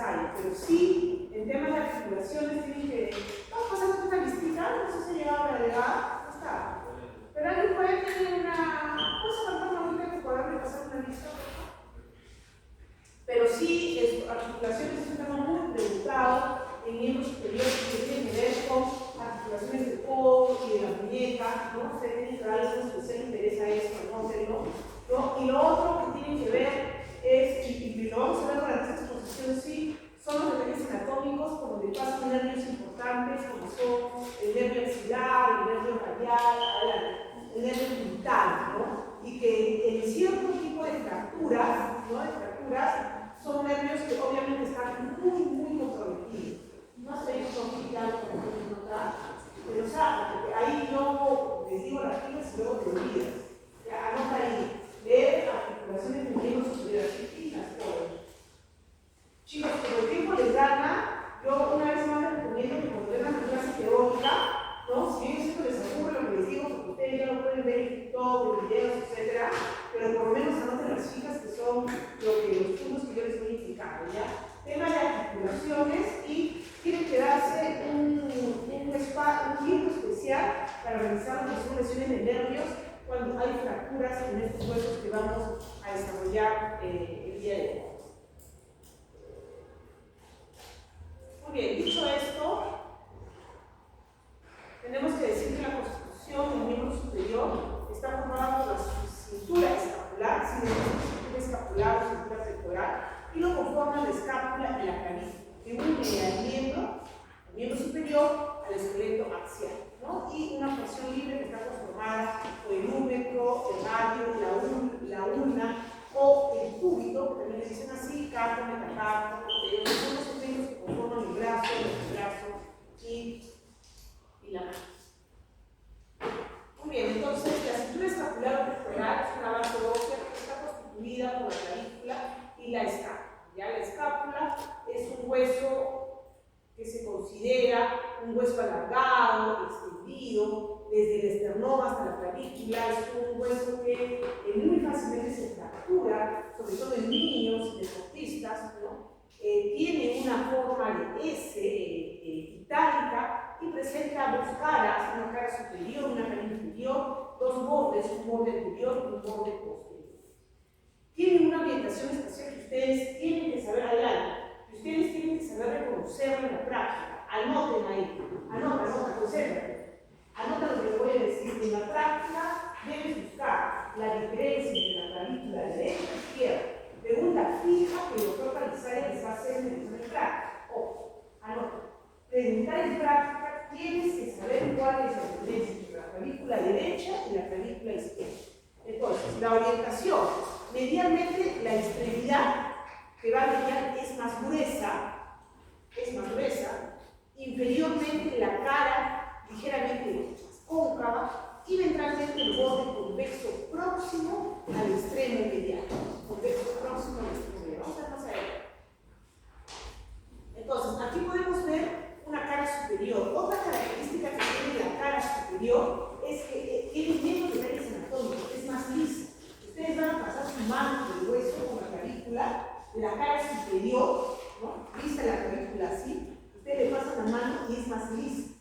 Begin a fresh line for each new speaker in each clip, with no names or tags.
ensayo, pero sí, en temas de articulaciones tienen que, vamos a hacer una listita, no sé si se llegaba a agregar, no está. Pero alguien puede tener una cosa tan bonita que pueda repasar una lista. Pero sí, articulaciones es un tema muy preguntado en miembros superiores que tienen que ver con articulaciones del codo y de la muñeca, ¿no? Ustedes tienen que darles un especial interés a eso, ¿no? Y lo otro que tienen que ver es, y lo vamos a ver durante esta exposición, sí, son los detalles anatómicos por donde pasan nervios importantes como son el nervio axilar, el nervio radial, el nervio vital, ¿no? Y que en cierto tipo de fracturas, ¿no? De fracturas, son nervios que obviamente están muy comprometidos. No sé si son quitados como pueden notar, pero o sea, porque ahí yo les digo las filas y luego te olvidas. Ya, anota ahí, leer articulaciones de miembros superiores, filas, todo. Chicos, como el tiempo les gana, yo una vez más les recomiendo que cuando tengan una clase teórica, ¿no? Si bien esto les ocurre lo que les digo, porque ustedes ya lo pueden ver en TikTok, en videos, etc., pero por lo menos anoten las filas que son los puntos que yo les voy indicando, ¿ya? Tema de articulaciones y tienen que darse un tiempo especial para realizar las lesiones de nervios cuando hay fracturas en estos huesos que vamos a desarrollar el día de hoy. Muy bien, dicho esto, tenemos que decir que la constitución del miembro superior está formada por la cintura escapular, cintura escapular o cintura pectoral, y lo conforman la escápula y la clavícula, que une al miembro superior al esqueleto axial, ¿no? Y una porción libre que está conformada por el úmetro, el radio, la ulna o el cúbito, que también le dicen así, carpo, metacarpo, son los miembros que conforman el brazo y la mano. Muy bien, entonces la cintura escapular o pectoral es una base ósea que está constituida por la clavícula y la escápula. Ya la escápula es un hueso que se considera un hueso alargado, extendido, desde el esternón hasta la clavícula. Es un hueso que muy fácilmente se fractura, sobre todo en niños y deportistas, ¿no? Tiene una forma de S itálica y presenta dos caras, una cara superior y una cara inferior, dos bordes, un borde anterior y un borde posterior. Tienen una orientación espacial que ustedes tienen que saber hallar, y ustedes tienen que saber reconocerla en la práctica. Anoten ahí, anota, concéntrate. Anota lo que les voy a decir. En la práctica debes buscar la diferencia entre la clavícula derecha y izquierda. Pregunta fija que el doctor Calizaya les va a hacer en el examen práctico. Ojo, anota. Preguntar en práctica, tienes que saber cuál es la diferencia entre la clavícula derecha y la clavícula izquierda. Entonces, la orientación, medialmente la extremidad que va a medial es más gruesa, inferiormente la cara ligeramente más cóncava y ventralmente el borde convexo próximo al extremo medial. Vamos a ver más adelante. Entonces, aquí podemos ver una cara superior. Otra característica que tiene la cara superior es que tiene menos detalles anatómicos, es más lisa. Ustedes van a pasar su mano por el hueso con la clavícula de la cara superior, ¿no? Lisa la clavícula así. Ustedes le pasan la mano y es más lisa.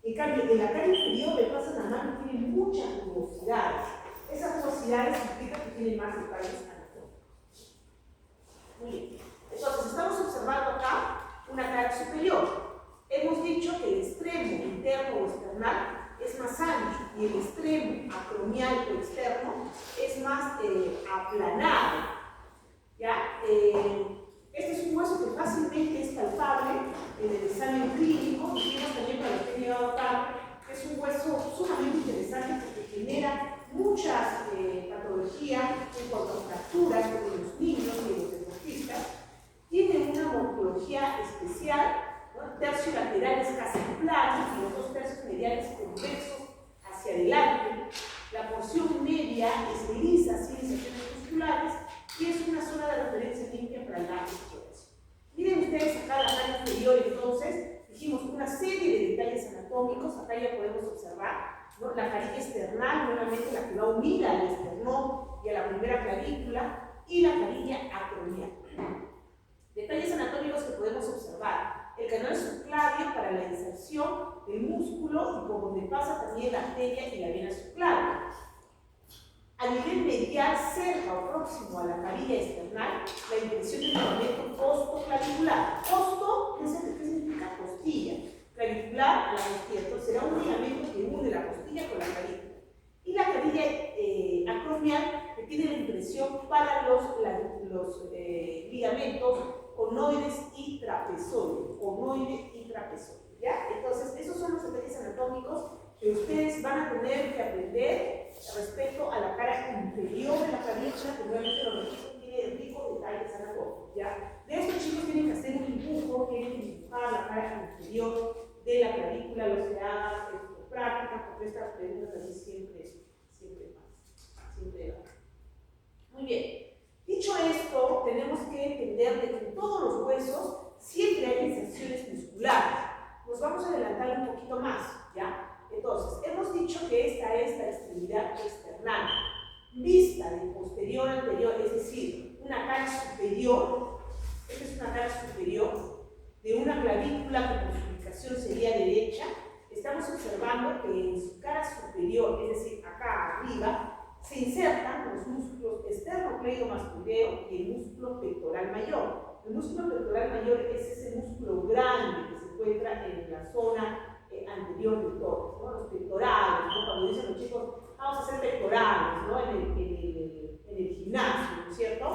En cambio, en la cara inferior le pasan la mano y tiene muchas jugosidades. Esas jugosidades implican que tiene más detalles anatómicos. Muy bien. Entonces, estamos observando acá una cara superior. Hemos dicho que el extremo interno o external es más ancho y el extremo acromial o externo es más aplanado. ¿Ya? Este es un hueso que fácilmente es palpable en el examen clínico. Dijimos también para los que han llegado tarde que es un hueso sumamente interesante porque genera muchas patologías en cuanto a fracturas en los niños y en los deportistas. Tiene una morfología especial, ¿no? Tercio lateral es casi plano y los dos tercios mediales convexos hacia adelante. La porción media es lisa, sin inserciones musculares, y es una zona de referencia limpia para el lápiz. Miren ustedes acá la cara inferior, entonces, dijimos una serie de detalles anatómicos. Acá ya podemos observar, ¿no? La carilla external, nuevamente la que va unida al esternón y a la primera clavícula, y la carilla acromial. Detalles anatómicos que podemos músculo y por donde pasa también la arteria y la vena subclavia. A nivel medial, cerca o próximo a la canilla external, la impresión del ligamento costoclavicular. Costo, ¿qué significa? Costilla. Clavicular, la costilla. Entonces será un ligamento que une la costilla con la clavícula. Y la canilla acromial, que tiene la impresión para los ligamentos conoides y trapezoides. Conoide y trapezoide. ¿Ya? Entonces, esos son los detalles anatómicos que ustedes van a tener que aprender respecto a la cara inferior de la clavícula, que nuevamente lo repito, tiene ricos detalles anatómicos. ¿Ya? De estos chicos tienen que hacer un dibujo, tienen que dibujar la cara inferior de la clavícula, lo se haga en práctica, porque estas preguntas así siempre van. Muy bien. Dicho esto, tenemos que entender de que en todos los huesos siempre hay inserciones musculares. Nos vamos a adelantar un poquito más, ¿ya? Entonces, hemos dicho que esta es la extremidad external, vista de posterior a anterior, es decir, una cara superior. Esta es una cara superior de una clavícula que por su ubicación sería derecha. Estamos observando que en su cara superior, es decir, acá arriba, se insertan los músculos esternocleidomastoideo y el músculo pectoral mayor. El músculo pectoral mayor es ese músculo grande que se encuentra en la zona anterior del tórax, ¿no? Los pectorales, ¿no? Cuando dicen los chicos, vamos a hacer pectorales, ¿no? En el gimnasio, ¿no es cierto?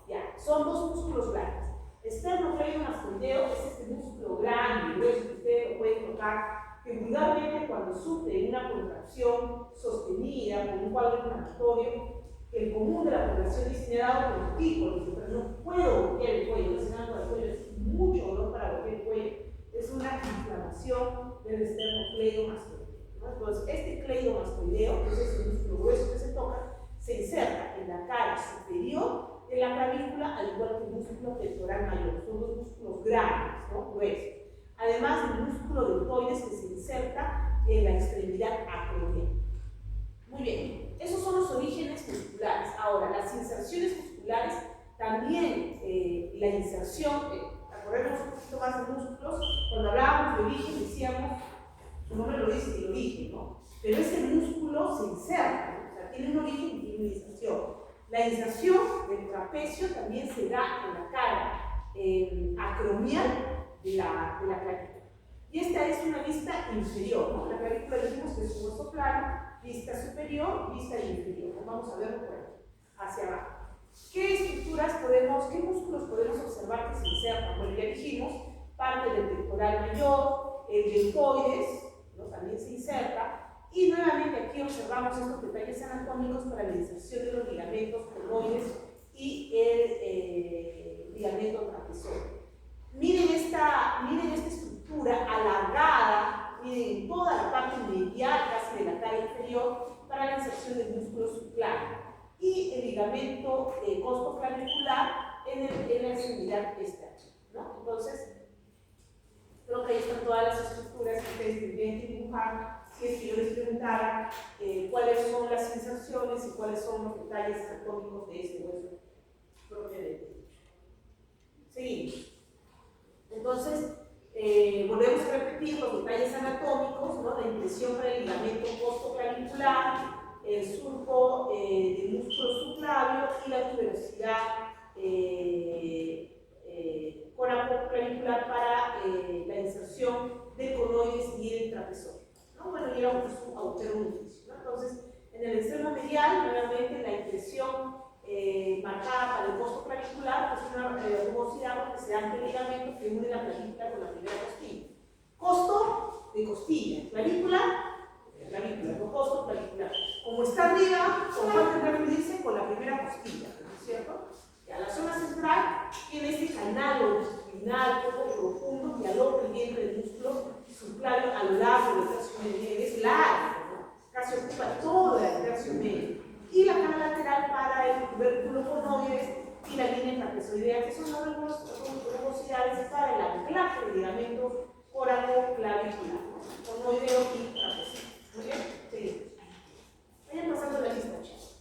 Ya, son dos músculos grandes. Esternocleidomastoideo es este músculo grande, grueso, que ustedes lo pueden tocar, que vulgarmente cuando sufre una contracción sostenida por un cuadro inflamatorio, el común de la población dice, me ha dado por el pico, pero no puedo golpear el cuello, no se me da por el cuello, es mucho dolor para golpear el cuello, es una inflamación del esternocleidomastoideo, ¿no? Entonces, este cleidomastoideo, que es ese músculo grueso que se toca, se inserta en la cara superior de la clavícula, al igual que el músculo pectoral mayor, son dos músculos grandes, ¿no? Gruesos. Además del músculo deltoides que se inserta en la extremidad acromial. Muy bien, esos son los orígenes musculares. Ahora, las inserciones musculares, también la inserción, acordemos un poquito más de músculos, cuando hablábamos de origen decíamos, su nombre lo dice, el origen, ¿no? Pero ese músculo se inserta, ¿no? O sea, tiene un origen y tiene una inserción. La inserción del trapecio también se da en la cara acromial de la clavícula. Y esta es una vista inferior, ¿no? La clavícula dijimos que es un hueso plano, vista superior, vista inferior. Vamos a verlo por aquí, hacia abajo. ¿Qué estructuras qué músculos podemos observar que se insertan? Bueno, ya dijimos, parte del pectoral mayor, el deltoides, ¿no? También se inserta. Y nuevamente aquí observamos estos detalles anatómicos para la inserción de los ligamentos conoides y el ligamento trapezoide. Miren esta estructura alargada, miren toda la parte medial casi de la cara inferior para la inserción del músculo subclavio y el ligamento costoclavicular en la extremidad externa, ¿no? Entonces, creo que ahí están todas las estructuras que ustedes tendrían que dibujar si es que yo les preguntara cuáles son las inserciones y cuáles son los detalles anatómicos de este hueso propiamente dicho. Seguimos. Entonces, volvemos a repetir los detalles anatómicos, ¿no? La impresión para el ligamento costoclavicular, el surco del músculo subclavio y la tuberosidad coracoclavicular para la inserción de conoides y el trapezoide, ¿no? Bueno, y era un agujero nutricio, ¿no? Entonces, en el extremo medial, nuevamente la impresión marcada para el costoclavicular, pues una rugosidad porque se da el ligamento que une la clavícula con la primera costilla. Costo de costilla, clavícula, no costo clavicular. Como está arriba, ¿con cuál tendrá que medirse? Con la primera costilla, ¿no es cierto? Y a la zona central tiene este canal longitudinal poco profundo que aloja el vientre del músculo subclavio a lo largo del tercio medio, es largo, ¿no? Casi ocupa todo el tercio medio. Y la cara lateral para el tubérculo conoides y la línea trapezoidea, que son las rugosidades para el anclaje de ligamentos coracoclavicular, conoideo y trapezoideo. Muy bien, seguimos. Vayan pasando la lista, chicos.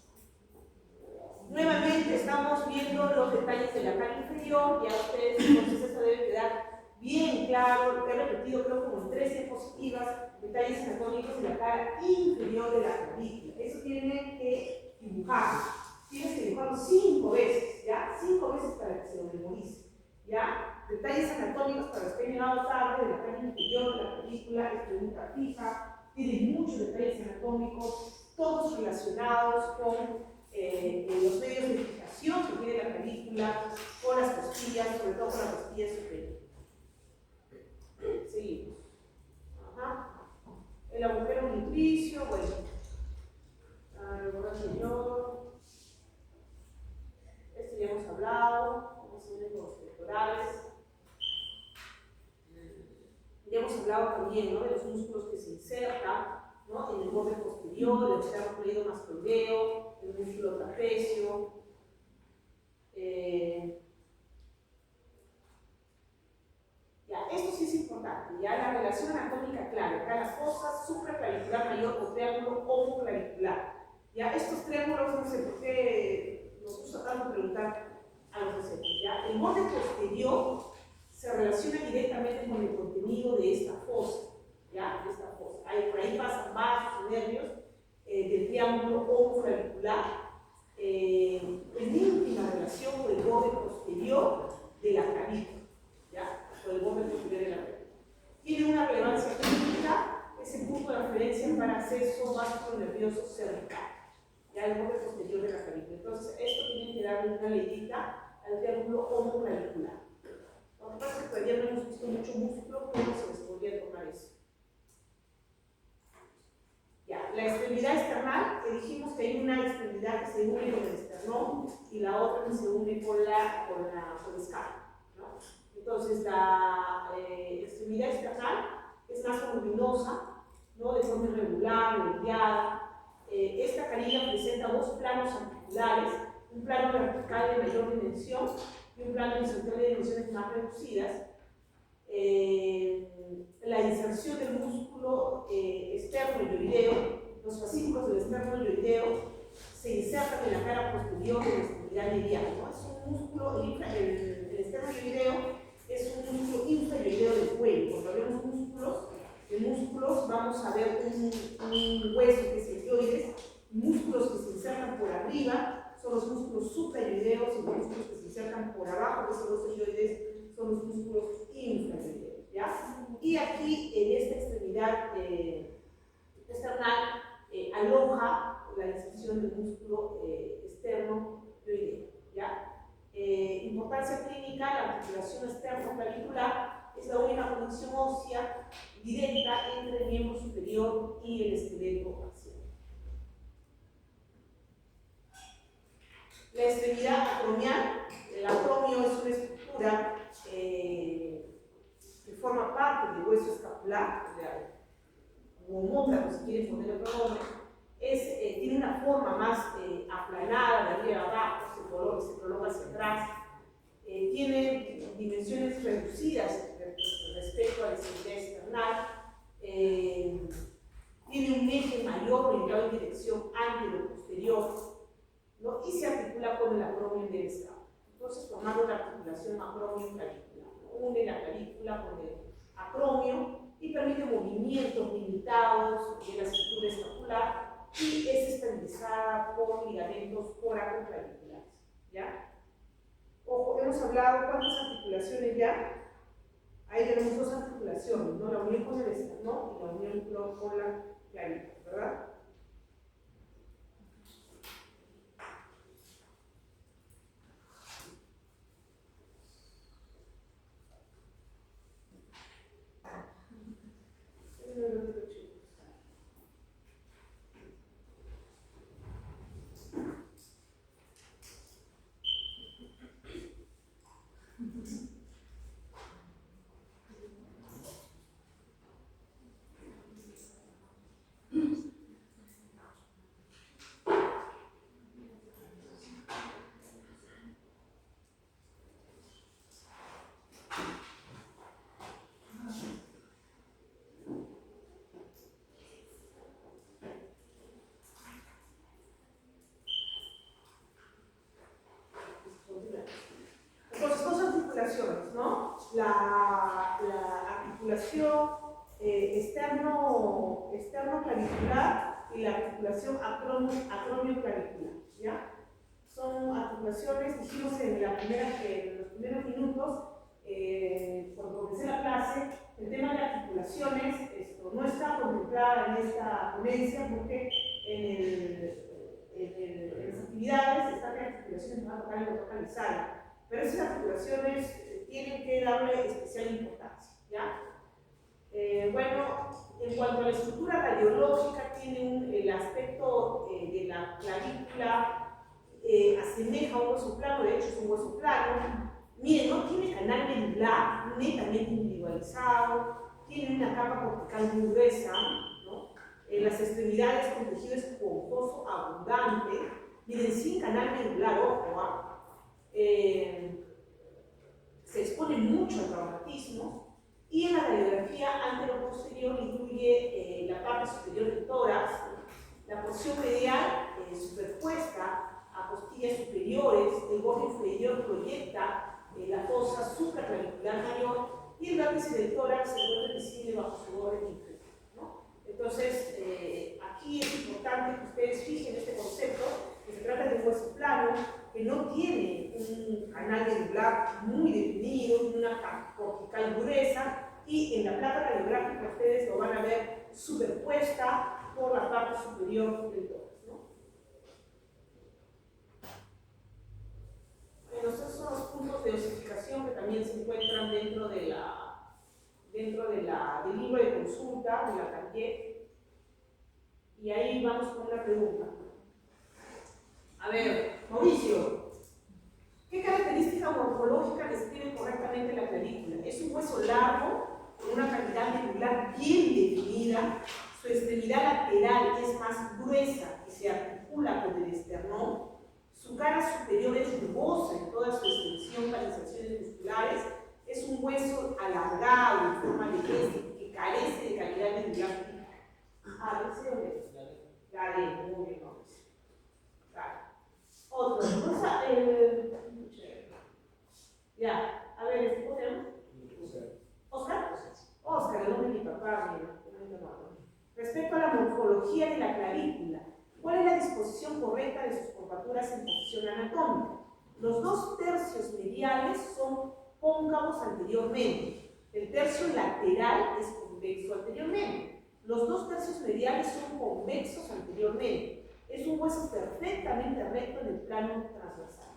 Nuevamente estamos viendo los detalles de la cara inferior, ya ustedes entonces esto debe quedar bien claro, lo he repetido creo como en 3 diapositivas de detalles anatómicos de la cara inferior de la clavícula. Eso tiene que dibujarlo. Tienes que dibujarlo 5 veces, ¿ya? 5 veces para que se lo memorice, ¿ya? Detalles anatómicos para los que han llegado tarde de la cara inferior de la clavícula, es pregunta fija, tiene muchos detalles anatómicos, todos relacionados con los medios de fijación que tiene la clavícula, con las costillas, sobre todo con la costilla superior. Seguimos. Ajá. El agujero nutricio, bueno. Ahora, señor. Esto ya hemos hablado, vamos a ver los pectorales. Ya hemos hablado también, ¿no?, de los músculos que se insertan, ¿no?, en el borde posterior, el esternocleido mastoideo, el músculo trapecio. Ya, esto sí es importante, ya la relación anatómica clara, acá la fosa supraclavicular mayor o triángulo homoclavicular. Ya, estos triángulos, no sé por qué nos gusta tanto preguntar a los docentes, ya. El borde posterior se relaciona directamente con el contenido de esta fosa, ya, de esta fosa. Por ahí pasan vasos, nervios del triángulo homoclavicular, en íntima relación con el borde posterior de la clavícula, ya, con el borde posterior de la clavícula. Tiene una relevancia clínica, es el punto de referencia para acceso básico nervioso cervical, ya, el borde posterior de la clavícula. Entonces, esto tiene que darle una leidita al triángulo homoclavicular. Lo que pasa es que todavía no hemos visto mucho músculo, pero se les podría tomar eso. Ya, la extremidad external, que dijimos que hay una extremidad que se une con el esternón y la otra que se une con el escapo, ¿no? Entonces, la extremidad external es más voluminosa, ¿no?, de forma irregular, redondeada. Esta canilla presenta 2 planos articulares, un plano vertical de mayor dimensión y un plano horizontal de dimensiones más reducidas. La inserción del músculo esterno-ioideo, los fascículos del esterno-ioideo se insertan en la cara posterior de la extremidad medial, ¿no? Es un músculo, el esterno-ioideo es un músculo infraioideo del cuello. Cuando hablamos de músculos, vamos a ver un hueso que es el ioides, músculos que se insertan por arriba son los músculos supraioideos y los músculos que se insertan por abajo, que son los ioides, son los músculos infraioideos, ¿ya? Y aquí, en esta extremidad external, aloja la inserción del músculo externo-ioideo, ¿ya? Importancia clínica, la articulación externo-clavicular es la única conexión ósea directa entre el miembro superior y el esqueleto axial. La extremidad acromial, el acromio es una estructura que forma parte del hueso escapular, como homóplato, si quieren poner otro nombre, tiene una forma más aplanada de arriba a abajo, se prolonga hacia atrás, tiene dimensiones reducidas respecto a la extremidad external, tiene un eje mayor orientado en dirección anterior-posterior, ¿no?, y se articula con el acromio del escapo. Entonces, formando la articulación acromio-clavícula, ¿no?, une la clavícula con el acromio y permite movimientos limitados de la estructura escapular y es estabilizada por ligamentos coracoclaviculares, ¿ya? Ojo, hemos hablado cuántas articulaciones ya. Ahí tenemos 2 articulaciones, ¿no?, la unión con el esternón y la unión con la clavícula, ¿verdad? Entonces, 2 articulaciones, ¿no? La articulación externo clavicular y la articulación acromio-clavicular, ¿ya? Son articulaciones, dijimos en los primeros minutos, cuando comencé la clase, el tema de articulaciones no está contemplada en esta ponencia porque en las actividades están las articulaciones tocar y localizar, pero esas articulaciones tienen que darle especial importancia, ¿ya? Bueno, en cuanto a la estructura radiológica, tiene el aspecto de la clavícula, asemeja a un hueso plano, de hecho es un hueso plano. Miren, no tiene canal medular netamente individualizado, tiene una capa cortical muy gruesa, ¿no? Las extremidades con tejido esponjoso abundante, miren, sin canal medular, ojo, se expone mucho al traumatismo, y en la radiografía anteroposterior incluye la parte superior del tórax, la porción medial superpuesta a costillas superiores, el borde inferior proyecta la fosa supraclavicular mayor y el vértice del tórax se vuelve visible bajo su borde inferior, ¿no? Entonces, aquí es importante que ustedes fijen este concepto, que se trata de un hueso plano, que no tiene un canal medular muy definido, una capa cortical gruesa, y en la placa radiográfica ustedes lo van a ver superpuesta por la parte superior del tórax, ¿no? Bueno, esos son los puntos de osificación que también se encuentran dentro del libro de consulta de la Cartier. Y ahí vamos con una pregunta. A ver, Mauricio, ¿qué característica morfológica describe correctamente la clavícula? Es un hueso largo, con una cavidad medular bien definida, su extremidad lateral es más gruesa y se articula con el esternón, su cara superior es rugosa en toda su extensión para las acciones musculares, es un hueso alargado en forma de S que carece de cavidad medular. Ah, ¿no sé dónde? Dale, muy bien, Mauricio. Dale. Otro, ya, a ver, ¿cómo se llama? ¿Oscar? Oscar, el nombre de mi papá, mira. Respecto a la morfología de la clavícula, ¿cuál es la disposición correcta de sus curvaturas en posición anatómica? Los 2 tercios mediales son cóncavos anteriormente, el tercio lateral es convexo anteriormente, los 2 tercios mediales son convexos anteriormente. Es un hueso perfectamente recto en el plano transversal.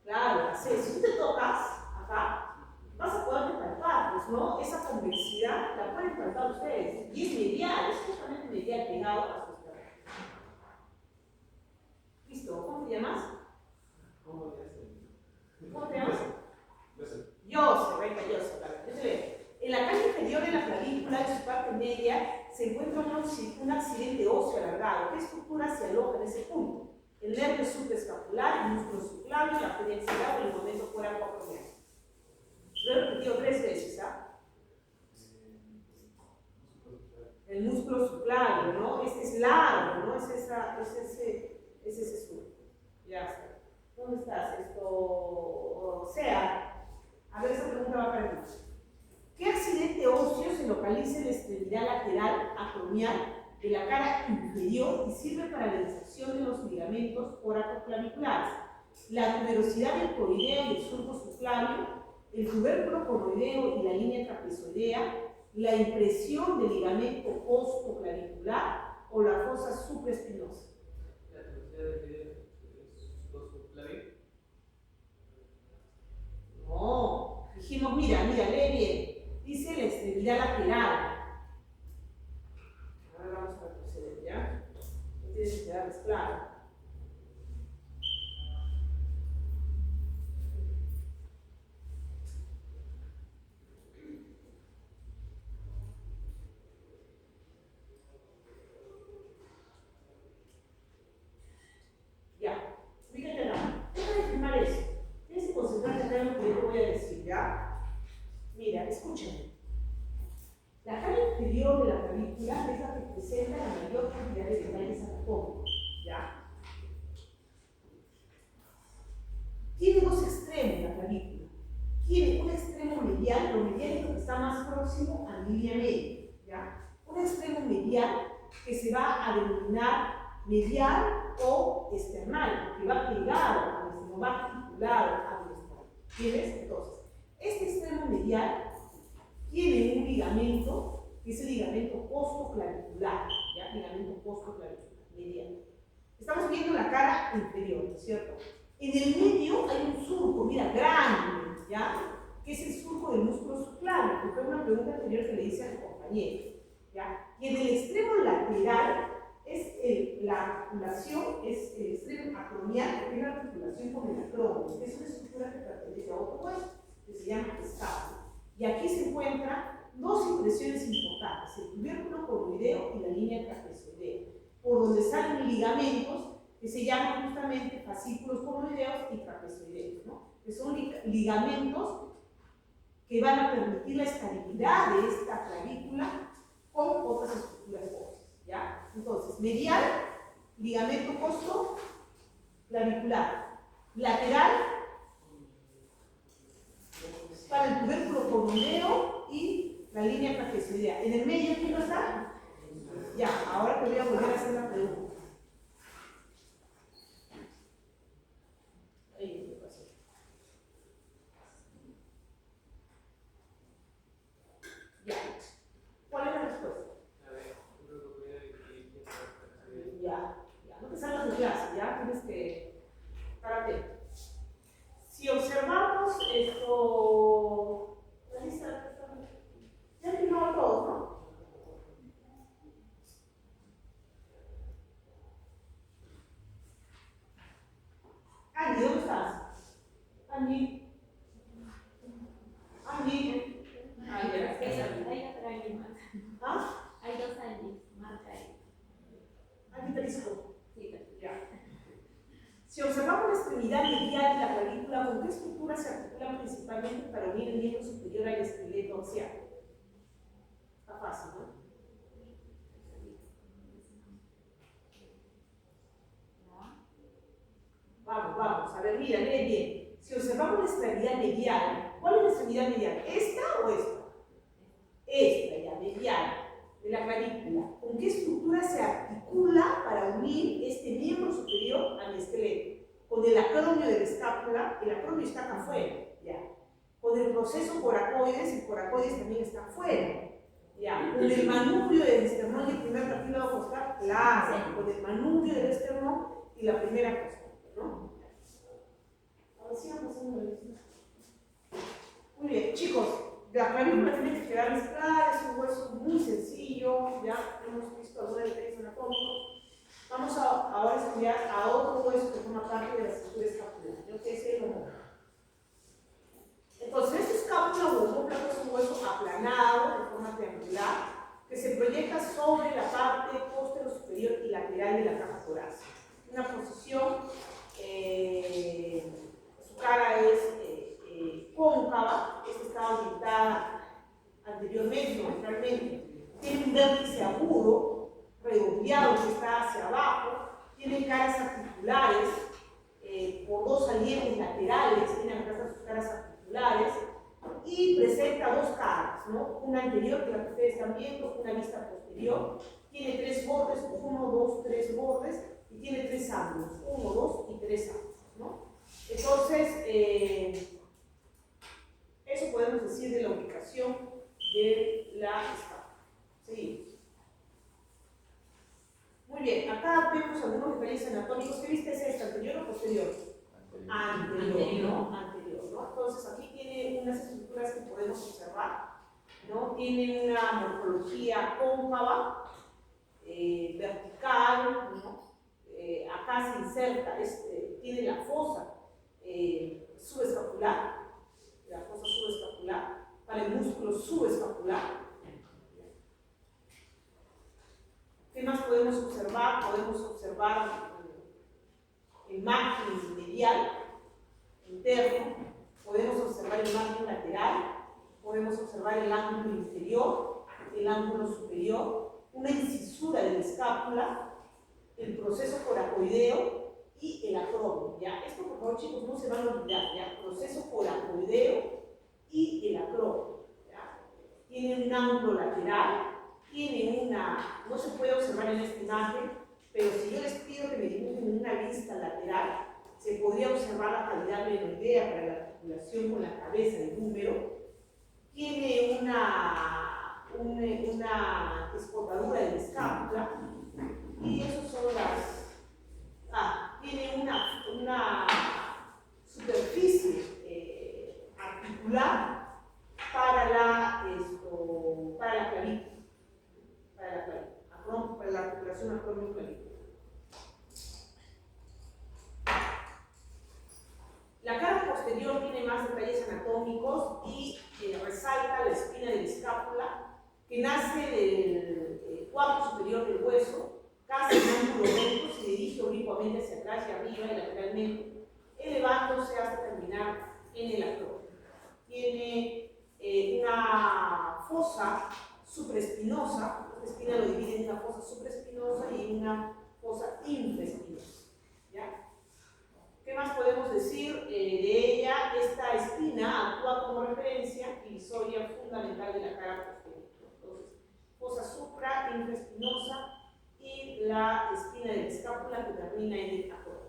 Claro, si tú te tocas acá, vas a poder palpar, pues, ¿no? Esa convexidad la pueden palpar ustedes. Y es medial, es justamente medial pegado a su esternón. ¿Listo? ¿Cómo te llamas? ¿Cómo te llamas? José, venga, José, claro. En la cara inferior de la clavícula, en su parte media, se encuentra un accidente óseo alargado. ¿Qué estructura se aloja en ese punto? El nervio supraescapular, el músculo subclavio, la arteria axilar o el ligamento coracoacromial. Lo he repetido 3 veces, ¿ah? El músculo subclavio, ¿no? Este es largo, ¿no? Es ese estudio. Ya está. ¿Dónde estás? O sea, a ver, esa pregunta va para ti. ¿Qué accidente óseo se localiza en la extremidad lateral acromial de la cara inferior y sirve para la inserción de los ligamentos coracoclaviculares? La tuberosidad del coroideo y el surco subclavio, el tubérculo coroideo y la línea trapezoidea, la impresión del ligamento costoclavicular o la fosa supraespinosa.
La tuberosidad del costoclavio.
No, dijimos, mira, lee bien. Dice la extremidad lateral. Ahora vamos a proceder, ¿ya? No tienes que quedarles claro. Ya, fíjate acá. Déjame firmar eso. Tienes que concentrarte acá en lo que yo te voy a decir, ¿ya? Mira, escúchame. La cara inferior de la clavícula es la que presenta la mayor cantidad de detalles anatómicos, ¿ya? Tiene 2 extremos, línea media, ¿ya? Un extremo medial que se va a denominar medial o external, porque va pegado al extremo, va articulado al extremo. ¿Tienes? Entonces, este extremo medial tiene un ligamento, que es el ligamento costoclavicular, ¿ya? Ligamento costoclavicular, medial. Estamos viendo la cara inferior, ¿no es cierto? En el medio hay un surco, mira, grande, ¿ya? Que es el surco del músculo subclavio, que fue una pregunta anterior que le hice a tu compañero, ¿ya? Y en el extremo lateral es la articulación, es el extremo acromial, que tiene articulación con el acromion, que es una estructura que pertenece a otro hueso, que se llama escápula. Y aquí se encuentran dos impresiones importantes, el tubérculo coroideo y la línea trapezoidea, por donde salen ligamentos que se llaman justamente fascículos coroideos y trapezoideos, ¿no? Que son ligamentos que van a permitir la estabilidad de esta clavícula con otras estructuras óseas, ¿ya? Entonces, medial, ligamento costoclavicular, lateral, para el tubérculo coroideo y la línea trapezoidea. ¿En el medio quién está? Ya, ahora te voy a volver a hacer la pregunta. Ahí, ¿qué pasó? Ya. ¿Cuál es la respuesta? Ya, ya. No te salgas de clase, ya tienes que estar atento. Si observamos esto, ya firmado todo, ¿no? Andy, ¿dónde estás? Andy. Andy. ¿Ah?
Hay dos años, marca ahí.
Andy Trisco.
Sí,
Ya. Si observamos la extremidad medial de la clavícula, ¿con qué estructura se articula principalmente para unir el miembro superior al esqueleto axial? Está fácil, ¿no? Vamos, a ver, mira bien. Si observamos la extremidad medial, ¿cuál es la extremidad medial? ¿Esta o esta? Esta, ya, medial, de la clavícula. ¿Con qué estructura se articula para unir este miembro superior al esqueleto? Con el acromio de la escápula, el acromio está acá afuera, ya. Con el proceso coracoides, el coracoides también está afuera, ya. Con el manubrio del esternón y el primer cartílago costal, claro. Con el manubrio del esternón y la primera costal, ¿no? Ahora sí vamos haciendo la lista. Muy bien, chicos, la clavícula tiene que quedar clara, es un hueso muy sencillo, ya hemos visto algunos detalles anatómicos. Vamos ahora a estudiar a otro hueso que forma parte de la estructura escapular, ¿no? Que es el homóplato. Entonces, este escápula o homóplato es un hueso aplanado de forma triangular que se proyecta sobre la parte posterior superior y lateral de la caja torácica. Una posición, su cara es cóncava, esta estaba orientada anteriormente, ventralmente, tiene un vértice agudo, redondeado que está hacia abajo, tiene caras articulares por dos salientes laterales, tiene acá sus caras articulares y presenta dos caras, ¿no? Una anterior, que la que ustedes están viendo, una vista posterior, tiene tres bordes, 1, 2, 3 bordes y tiene tres ángulos, 1, 2 y 3 ángulos, ¿no? Entonces, eso podemos decir de la ubicación de la escápula. Seguimos. Muy bien, acá vemos algunos detalles anatómicos. ¿Qué viste? ¿Es esta, anterior o posterior? Anterior, ¿no? Anterior, ¿no? Entonces aquí tiene unas estructuras que podemos observar, ¿no? Tiene una morfología cóncava, vertical, ¿no? Acá se inserta, tiene la fosa subescapular, la fosa subescapular, para el músculo subescapular. ¿Qué más podemos observar? Podemos observar el margen medial interno, podemos observar el margen lateral, podemos observar el ángulo inferior, el ángulo superior, una incisura de la escápula, el proceso coracoideo y el acromio, ¿ya? Esto, por favor, chicos, no se van a olvidar, ¿ya? Proceso coracoideo y el acromio, ¿ya? tiene un ángulo lateral, tiene una, no se puede observar en esta imagen, pero si yo les pido que me dibujen una vista lateral, se podría observar la calidad glenoidea para la articulación con la cabeza del húmero. Tiene una escotadura de la escápula, y esos son tiene una superficie articular para la clavícula, para la articulación acromioclavícula. La cara posterior tiene más detalles anatómicos y resalta la espina de la escápula, que nace del cuarto superior del hueso, casi en ángulo recto, se dirige oblicuamente hacia atrás y arriba y lateralmente, elevándose hasta terminar en el acrónimo. Tiene una fosa supraespinosa, esta espina lo divide en una fosa supraespinosa y una fosa infraespinosa. ¿Ya? ¿Qué más podemos decir de ella? Esta espina actúa como referencia divisoria fundamental de la cara posterior. Entonces, fosa supra, infraespinosa y la espina de la escápula que termina en el acrónimo.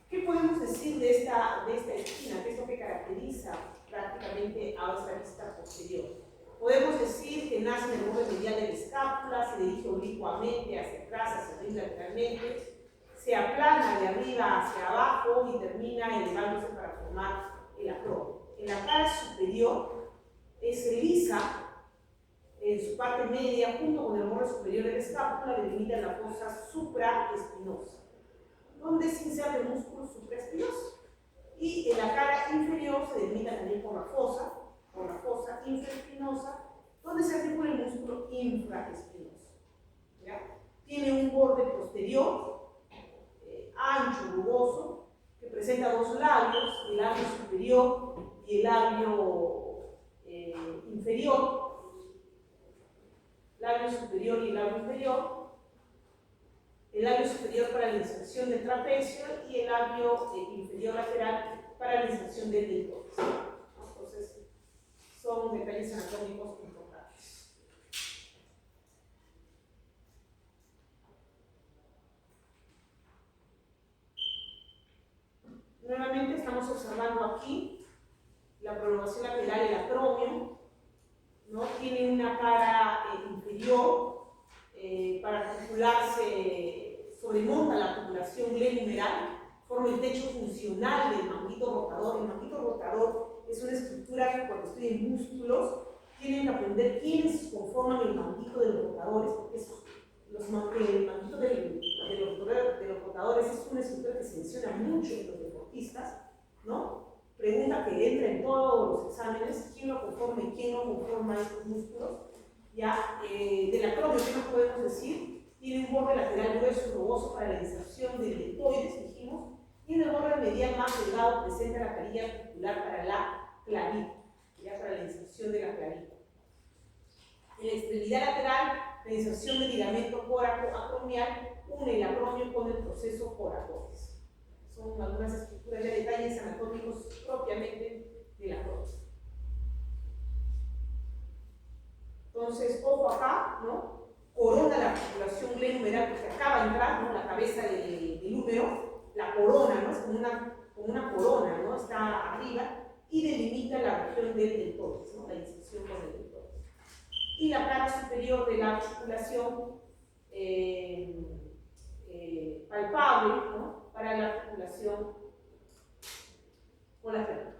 ¿Qué podemos decir de esta espina? ¿Qué es lo que caracteriza prácticamente a esta vista posterior? Podemos decir que nace en el borde medial de la escápula, se dirige oblicuamente hacia atrás, hacia arriba lateralmente, se aplana de arriba hacia abajo y termina elevándose para formar el acrónimo. En la cara superior es lisa en su parte media, junto con el borde superior de la escápula, delimita la fosa supraespinosa, donde se inserta el músculo supraespinoso. Y en la cara inferior se delimita también por la fosa infraespinosa, donde se articula el músculo infraespinoso. ¿Ya? Tiene un borde posterior ancho, rugoso, que presenta dos labios, el labio superior y el labio inferior. Labio superior y labio inferior. El labio superior para la inserción del trapecio y el labio inferior lateral para la inserción del deltoides. Entonces, son detalles anatómicos importantes. Nuevamente estamos observando aquí la prolongación lateral del acrómio, ¿no? Tiene una cara inferior para articularse, sobremonta la articulación glenohumeral, forma el techo funcional del manguito rotador. El manguito rotador es una estructura que cuando estudian músculos tienen que aprender quiénes conforman el manguito de los rotadores, porque el manguito de los rotadores es una estructura que se menciona mucho en los deportistas, ¿no? Pregunta que entra en todos los exámenes: quién lo conforma y quién no conforma estos músculos. Ya, del acrómio, ¿qué nos podemos decir? Tiene un borde lateral grueso y rugoso para la inserción del deltoides, dijimos, y en el borde medial más delgado presenta la carilla articular para la clavícula, ya, para la inserción de la clavícula. En la extremidad lateral, la inserción del ligamento coracoacromial une el acrómio con el proceso coracoides. Son algunas estructuras de detalles anatómicos propiamente del acrómio. Entonces, ojo acá, ¿no? Corona la articulación glenohumeral porque acaba de entrar, ¿no? La cabeza del húmero, la corona, ¿no? Es como una corona, ¿no? Está arriba y delimita la región del deltoides, ¿no? La inserción con el deltoides. Y la cara superior de la articulación palpable, ¿no? Para la articulación con la clavícula.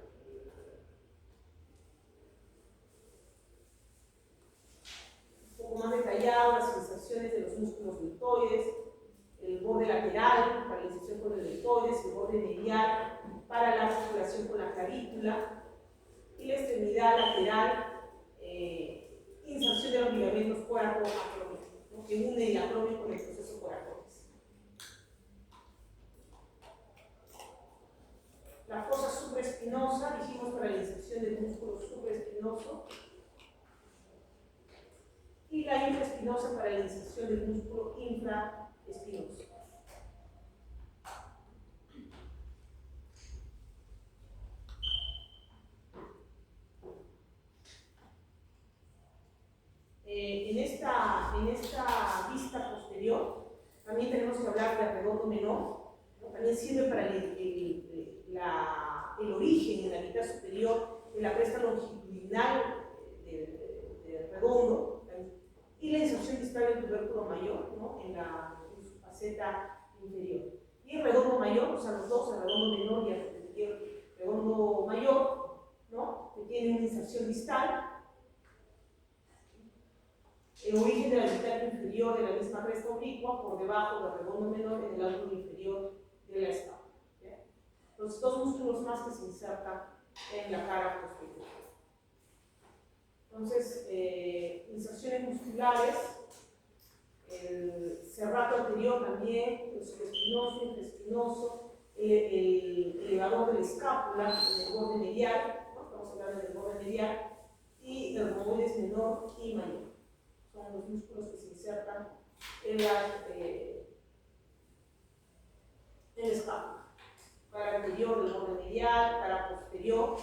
Un poco más detallado las sensaciones de los músculos deltoides, el borde lateral para la inserción con el deltoides, el borde medial para la articulación con la clavícula y la extremidad lateral, inserción de los ligamentos coracoacromiales, ¿no? Que une el acrómio con el proceso coracoides. La fosa supraespinosa, dijimos, para la inserción del músculo supraespinoso, y la infraespinosa para la inserción del músculo infraespinoso. vista posterior, también tenemos que hablar del redondo menor, ¿no? También sirve para el origen en la mitad superior de la cresta longitudinal del redondo, y la inserción distal del tubérculo mayor, ¿no? en su faceta inferior. Y el redondo mayor, o sea, los dos, el redondo menor y el redondo mayor, ¿no? que tiene una inserción distal. El origen de la mitad inferior de la misma cresta oblicua por debajo del redondo menor en el ángulo inferior de la escápula. Los dos músculos más que se insertan en la cara posterior. Entonces, inserciones musculares, el serrato anterior también, el subespinoso, infraespinoso, el elevador de la escápula, en el borde medial, ¿no? Estamos hablando del borde medial, y el romboides menor y mayor. Son los músculos que se insertan en la escápula. Cara anterior del borde medial, cara posterior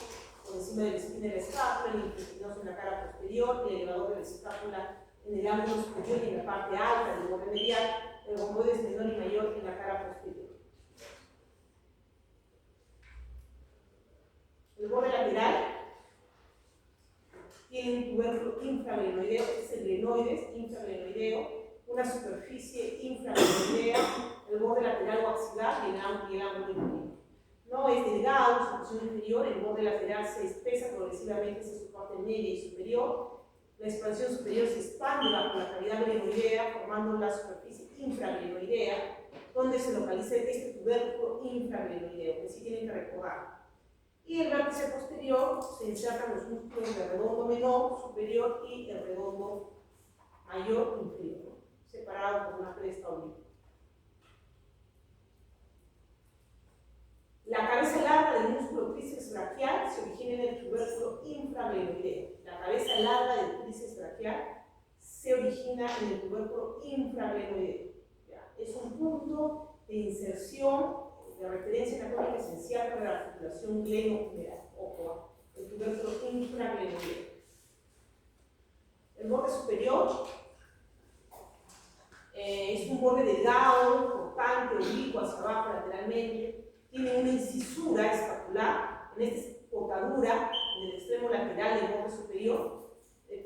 por encima de la espina de la escápula, el infraespinoso en la cara posterior, el elevador de la escápula en el ángulo superior y en la parte alta del borde medial, el romboides menor y mayor en la cara posterior. El borde lateral tiene un tubérculo infraglenoideo, este es el glenoides infraglenoideo, una superficie infraglenoidea, el borde lateral o axilar y el ángulo inferior. No es delgado, su porción inferior, el borde lateral se espesa progresivamente hacia su parte media y superior. La expansión superior se expande bajo la cavidad glenoidea, formando la superficie infraglenoidea, donde se localiza este tubérculo infraglenoideo, que sí tienen que recordar. Y el vértice posterior se insertan los músculos del redondo menor superior y el redondo mayor inferior, ¿no? Separado por una cresta oblicua. La cabeza larga del músculo tríceps braquial se origina en el tubérculo infraglenoideo. La cabeza larga del tríceps braquial se origina en el tubérculo infraglenoideo. Es un punto de inserción de referencia anatómica esencial para la articulación glenohumeral, ojo, el tubérculo infraglenoideo. El borde superior es un borde delgado, cortante, oblicuo hacia abajo lateralmente. Tiene una incisura escapular, en esta cortadura, en el extremo lateral del borde superior,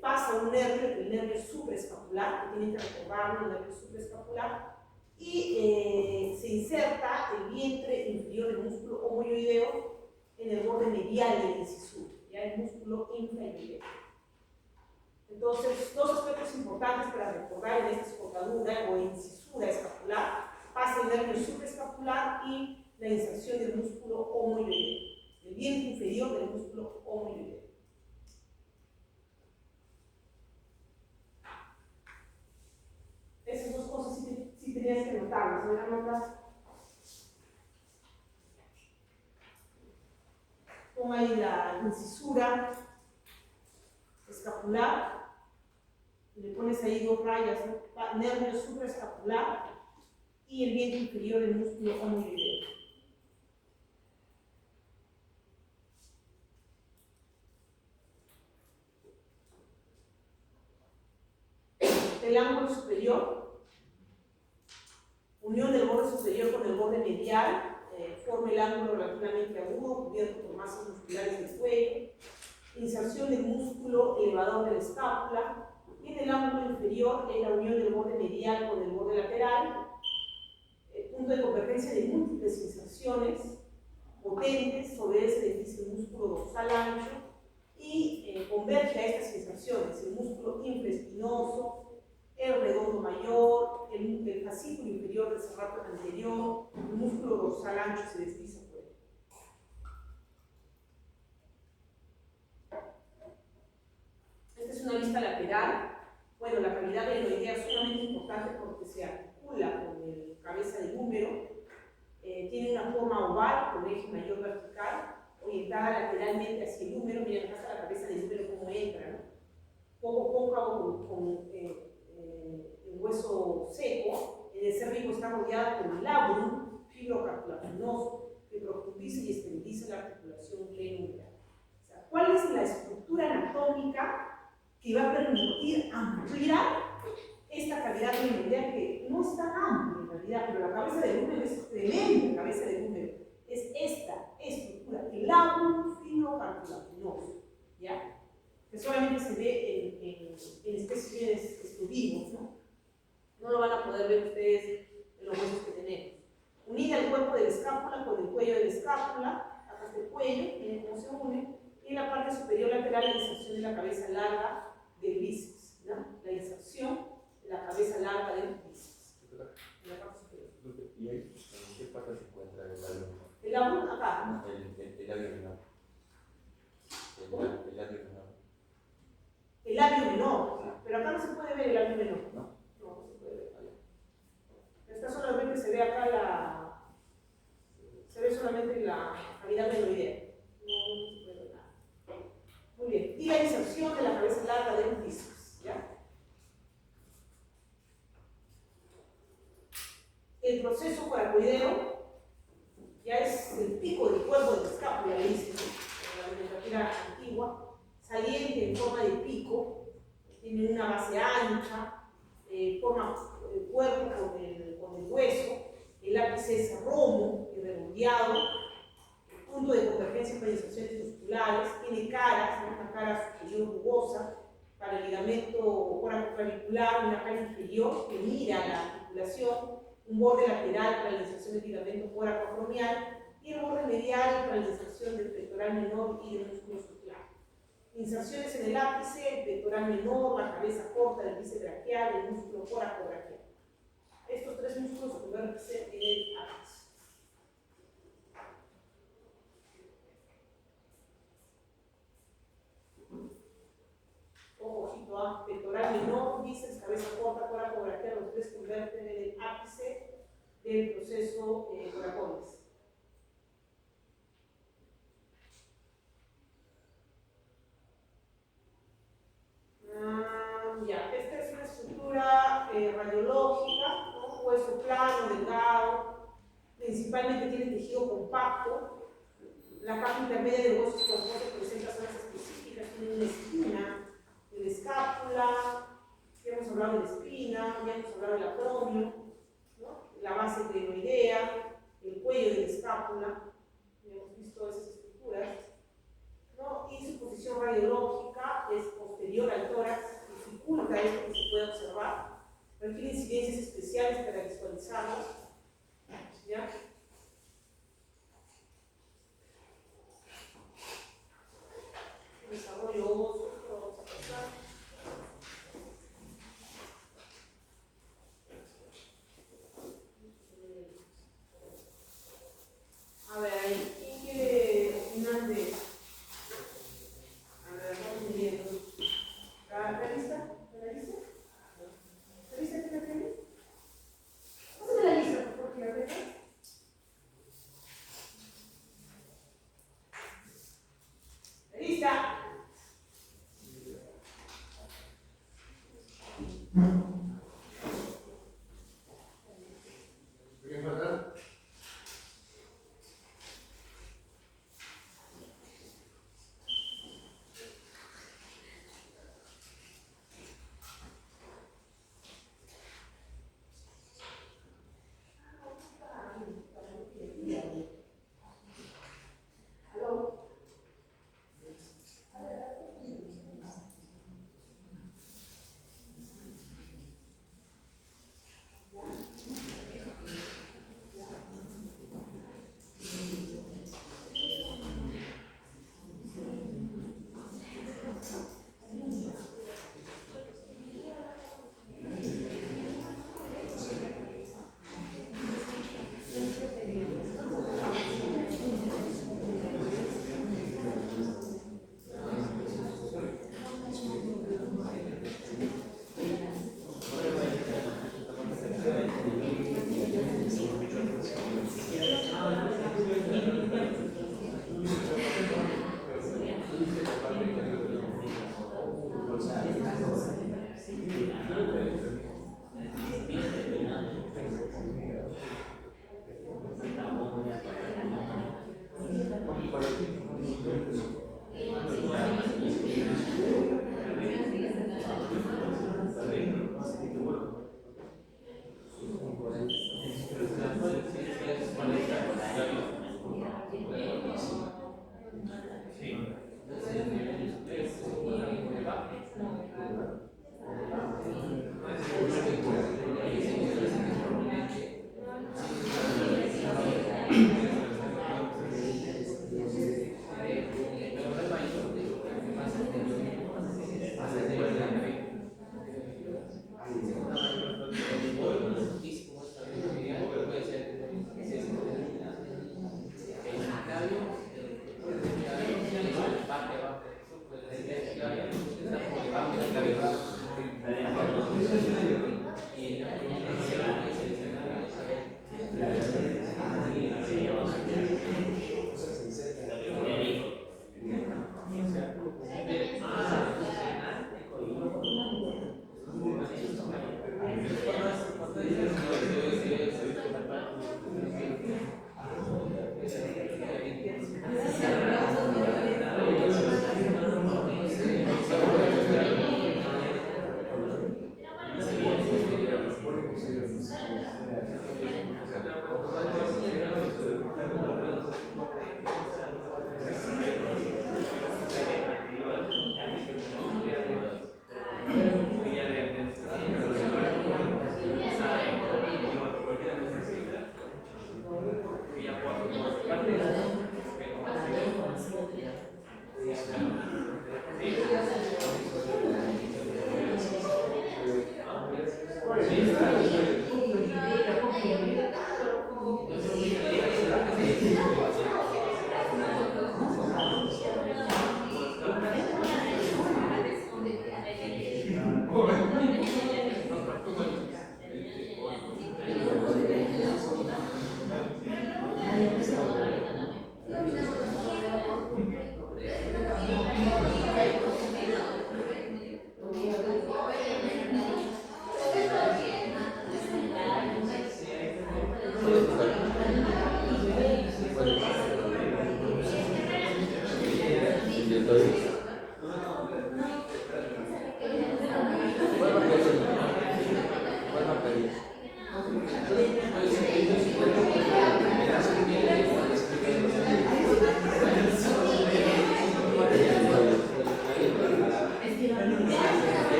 pasa un nervio, el nervio supraescapular, que tienen que recordarlo, el nervio supraescapular, y se inserta el vientre inferior del músculo homoyoideo en el borde medial de la incisura, ya el músculo infrayoideo. Entonces, dos aspectos importantes para recordar en esta cortadura o incisura escapular: pasa el nervio supraescapular y la inserción del músculo homoyoideo, el vientre inferior del músculo homoyoideo. Esas dos cosas sí tenías que notarlas, ¿no las notas? Pon ahí la incisura escapular, y le pones ahí dos rayas, ¿no? Nervio supraescapular y el vientre inferior del músculo homoyoideo. El ángulo superior, unión del borde superior con el borde medial, forma el ángulo relativamente agudo, cubierto por masas musculares del cuello, inserción del músculo elevador de la escápula, y en el ángulo inferior es la unión del borde medial con el borde lateral, punto de convergencia de múltiples inserciones potentes sobre él se dice el músculo dorsal ancho y converge a estas inserciones el músculo infraespinoso, el redondo mayor, el fascículo inferior del serrato anterior, el músculo dorsal ancho se desliza por él. Esta es una vista lateral. Bueno, la cavidad glenoidea es sumamente importante porque se articula con el cabeza del húmero. Tiene una forma oval con eje mayor vertical, orientada lateralmente hacia el húmero. Miren, acá está la cabeza del húmero cómo entra, ¿no? Poco cóncavo con el hueso seco. En el cérvico está rodeada por el labrum fibrocartilaginoso que profundiza y esteriliza la articulación glenohumeral. O sea, ¿cuál es la estructura anatómica que va a permitir ampliar esta cavidad luminoidea que no es tan amplia en realidad, pero la cabeza del húmero es tremenda cabeza del húmero. Es esta estructura, el labrum fino-cartilaginoso, ¿ya? Que solamente se ve en especímenes vivos, ¿no? No lo van a poder ver ustedes en los huesos que tenemos. Unida el cuerpo de la escápula con el cuello de la escápula, acá está el cuello, miren cómo se une, y en la parte superior lateral la inserción de la cabeza larga del bíceps, ¿no? La inserción de la cabeza larga del bíceps, en la parte superior.
¿Y ahí en qué parte se encuentra el labio menor?
El labrum acá, ¿no?
El labio menor. El labio menor.
El labio menor, pero acá no se puede ver el labio menor.
¿No?
No se puede ver. Esta solamente se ve acá se ve solamente la cavidad meloidea. No se puede ver nada. Muy bien. Y la inserción de la cabeza larga del bíceps, ¿ya? El proceso coracoideo ya es el pico del cuerpo de la escápula, le dicen, la nomenclatura antigua, saliente en forma de pico, tiene una base ancha, forma el cuerpo con el hueso, el ápice es romo y redondeado, punto de convergencia para inserciones musculares, tiene caras, ¿no? Una cara superior rugosa para el ligamento coracoclavicular, una cara inferior que mira la articulación, un borde lateral para la inserción del ligamento coracoacromial y el borde medial para la inserción del pectoral menor y del músculo subclavo. Inserciones en el ápice, el pectoral menor, la cabeza corta del bíceps braquial, el músculo coracobraquial. Estos tres músculos se convergen en el ápice. Ojo, ojito, pectoral menor, bíceps, cabeza corta, coracobraquial, los tres convergen en el ápice del proceso coracoides. Ya, esta es una estructura radiológica, ¿no? Hueso plano, delgado, principalmente tiene tejido compacto. La capa intermedia del hueso esponjoso presenta zonas específicas, tiene una espina, la escápula, ya hemos hablado de la espina, ya hemos hablado del acromio, ¿no? La base glenoidea, el cuello de la escápula, ya hemos visto esas estructuras, ¿no? Y su posición radiológica es posterior al tórax, dificulta esto que se puede observar, requiere incidencias especiales para visualizarlos, ¿ya? Desarrollo óseo, vamos a pasar. A ver, ¿quién quiere opinar de esto? A ver, vamos viendo. ¿La lista? ¿La lista? ¿La lista que la tiene? Pásame la lista, por favor, que la tenga.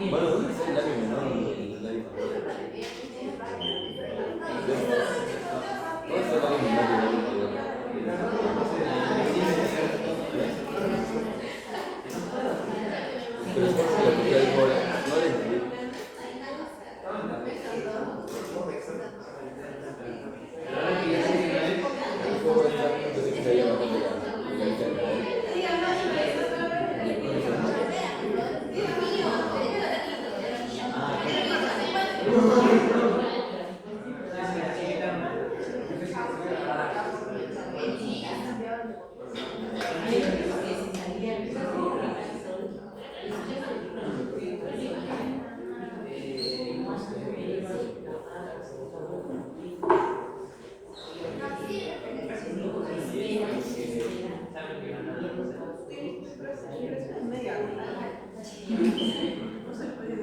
Bueno, ¿dónde está el labio menor? El labio mayor. ¿Dónde está el labio menor y el labio mayor? Pero es porque la puta dijo, no le entendí. ¿Cómo está? Entonces que se haya bajado de la
Media hora. No se puede.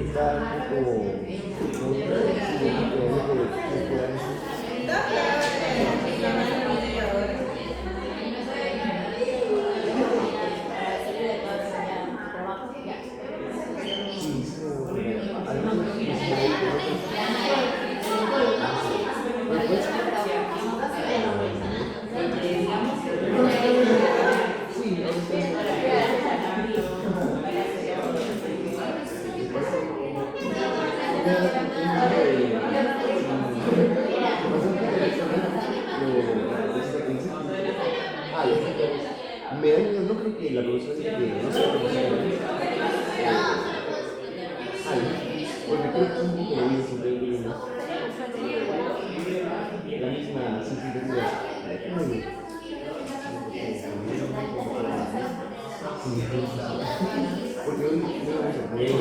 está un no creo que la producción de que no sea porque creo que es un poco de vida siempre la misma sensibilidad. Porque hoy no vamos a poder.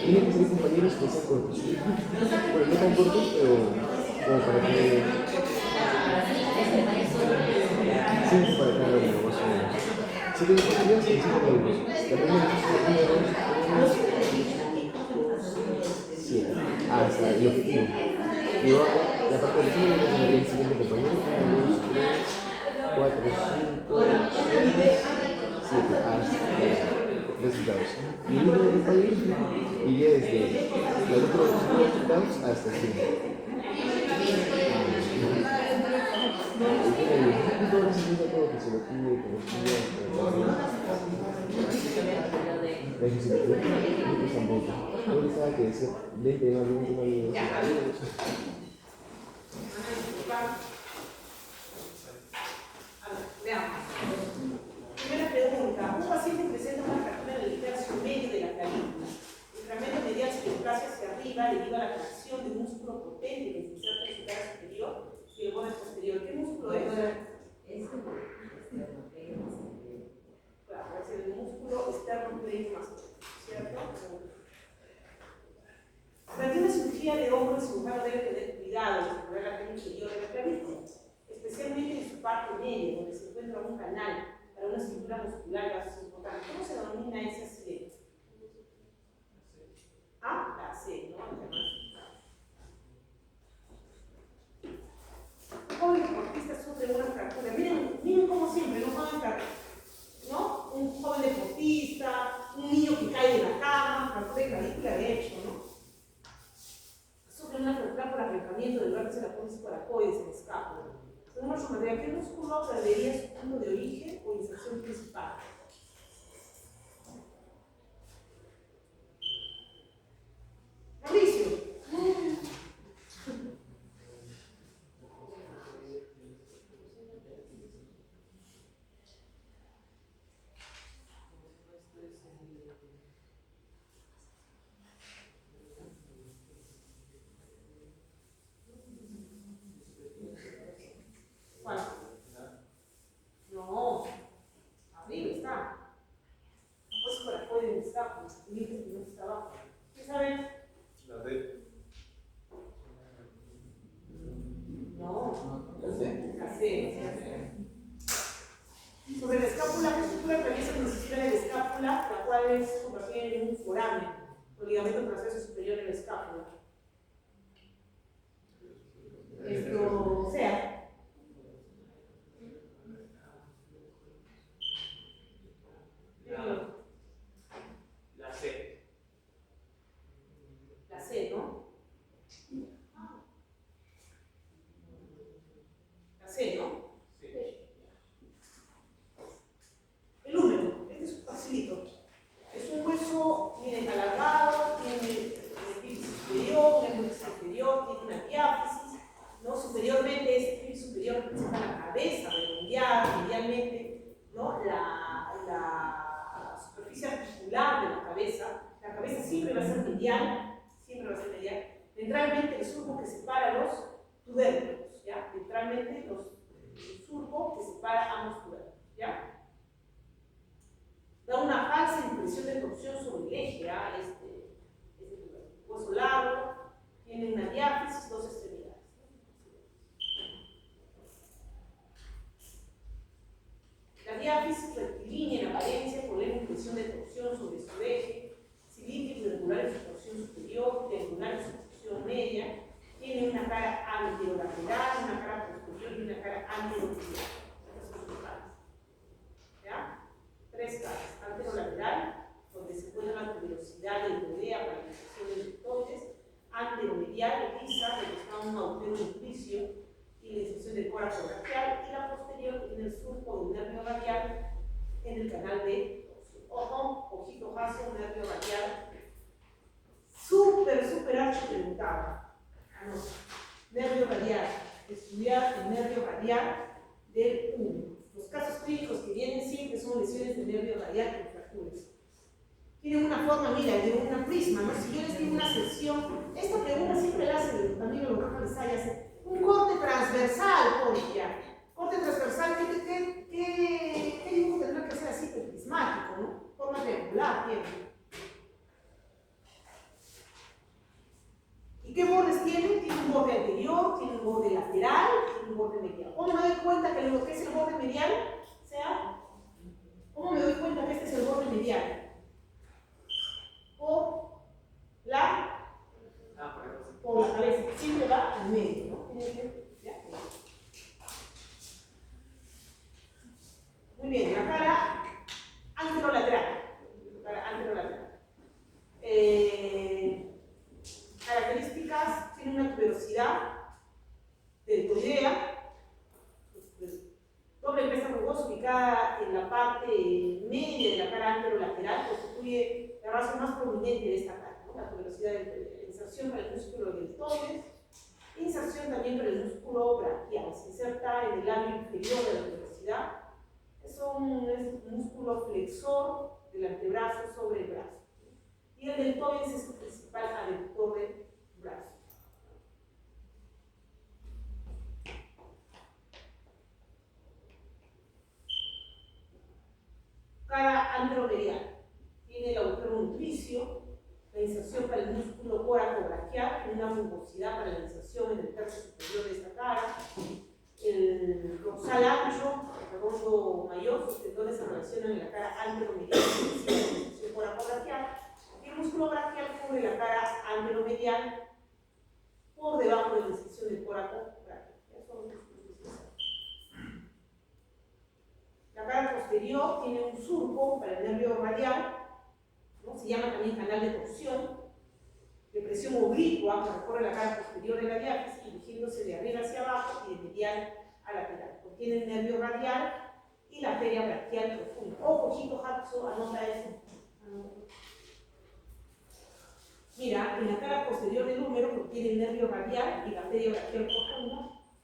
Tienen que ser compañeros que sean cortos. Bueno, no tan cortos, pero como para que. Siempre para cada uno, más o menos. Si te desconfías, en 5 minutos. La primera es 7. Ah, está, el objetivo. Y luego la parte del objetivo es el siguiente compañero. 1, 2, 3, 4, 5, 6, 7. Ah, resultados. Y el número de compañeros iría desde los otros resultados hasta el 5. Ahora se usa todo fisiología, ecología, la fisiología, no tampoco. Yo pensaba que decía, vente, no,
Veamos. Primera pregunta. Un paciente presenta una fractura en el tercio medio de la clavícula. El fragmento medial se desplaza hacia arriba debido a la contracción de un músculo potente que se inserta en su cara superior y el borde posterior. ¿Qué músculo es? Claro, es el músculo esternocleidomastoideo, ¿cierto? Durante una cirugía de hombro, el cirujano debe tener cuidado de asegurar la cara inferior de la clavícula, especialmente en su parte media, donde se encuentra un canal para una cintura muscular y vasos importantes. ¿Cómo se denomina ese accidente? Ah, la C, ¿no? Un joven deportista sufre una fractura. Miren cómo siempre, no pueden fracturar, ¿no? Un joven deportista, un niño que cae de la cama, fractura de clavícula de hecho, ¿no? Sufre una fractura por arrancamiento del vértice de la apófisis coracoides en el escápula. Según nuestra materia, ¿qué músculo perdería su punto de origen o inserción principal? Mauricio. ¿Cuál? No, arriba está. Pues para poder estar, pues dices que no está abajo. ¿Qué saben?
La D.
No, la C. Sobre la escápula, ¿qué estructura atraviesa la incisión de la escápula, la cual es convertida en un foramen, o ligamento transverso superior de la escápula? Esto sea.
La C.
La C, ¿no? La C, ¿no?
Sí.
El húmero, este es facilito. Es un hueso, miren, alargado, tiene el epífisis superior, un epífisis inferior, tiene una diáfisis, ¿no? Superiormente, este epífisis superior representa la cabeza redondeada, medialmente, ¿no? La superficie articular de la cabeza siempre va a ser medial, siempre va base medial, ventralmente el surco que separa los tubérculos, ¿ya? Ventralmente el surco que separa ambos tubérculos, ¿ya? Da una falsa impresión de torsión sobre el eje, ¿ya? Este hueso largo, tiene una diáfisis, dos extremidades. La diáfisis rectilínea en apariencia problema de impresión de torsión sobre su eje, cilíndrico irregular en su porción superior, triangular en su porción media, tiene una cara anterolateral, una cara posterior y una cara anterolateral. Estas son sus caras. ¿Ya? Tres caras. Anterolateral, donde se encuentra la tuberosidad del rodea para la inserción de deltoides, anteromedial, lisa, donde está un agujero nutricio y la inserción del coraco braquial, y la posterior tiene el surco del nervio radial en el canal de ojo, ojito hacia nervio radial, súper archi preguntado. Nervio radial, estudiar el nervio radial del 1. Los casos clínicos que vienen siempre son lesiones del nervio radial con fracturas. Tienen una forma, mira, de una prisma, ¿no? Si yo les digo una sección, esta pregunta siempre la hacen también los profesores hacen un corte transversal, por ya. Corte transversal, ¿qué dibujo tendrá que ser así? Prismático, ¿no? Forma triangular, tiene. ¿Y qué bordes tiene? Tiene un borde anterior, tiene un borde lateral, tiene un borde medial. ¿Cómo me doy cuenta que lo que es el borde medial ¿cómo me doy cuenta que este es el borde medial? Por la cabeza, siempre va al medio, ¿no? ¿Ya? Muy bien, la cara anterolateral. Características, tiene una tuberosidad deltoidea, doble cresta rugosa ubicada en la parte media de la cara anterolateral, constituye la razón más prominente de esta cara, ¿no? La tuberosidad deltoidea. Inserción para el músculo deltoides, inserción también para el músculo braquial, se inserta en el labio inferior de la tuberosidad, es un músculo flexor del antebrazo sobre el brazo. Y el deltoides es su principal aductor del brazo. Cara anteromedial. Tiene el agujero nutricio, la inserción para el músculo coracobraquial, tiene una rugosidad para la inserción en el tercio superior de esta cara. El dorsal ancho, el redondo mayor, sus tendones se relacionan en la cara anteromedial, la inserción coracobraquial. Y el músculo braquial cubre la cara anteromedial por debajo de la inserción del coraco braquial. La cara posterior tiene un surco para el nervio radial, ¿no? Se llama también canal de torsión, de presión oblicua que recorre la cara posterior de la diáfisis, dirigiéndose de arriba hacia abajo y de medial a lateral. Contiene el nervio radial y la arteria braquial profunda. Ojo, ojito, Hatso, anota eso. Mira, en la cara posterior del húmero contiene el nervio radial y la arteria braquial profunda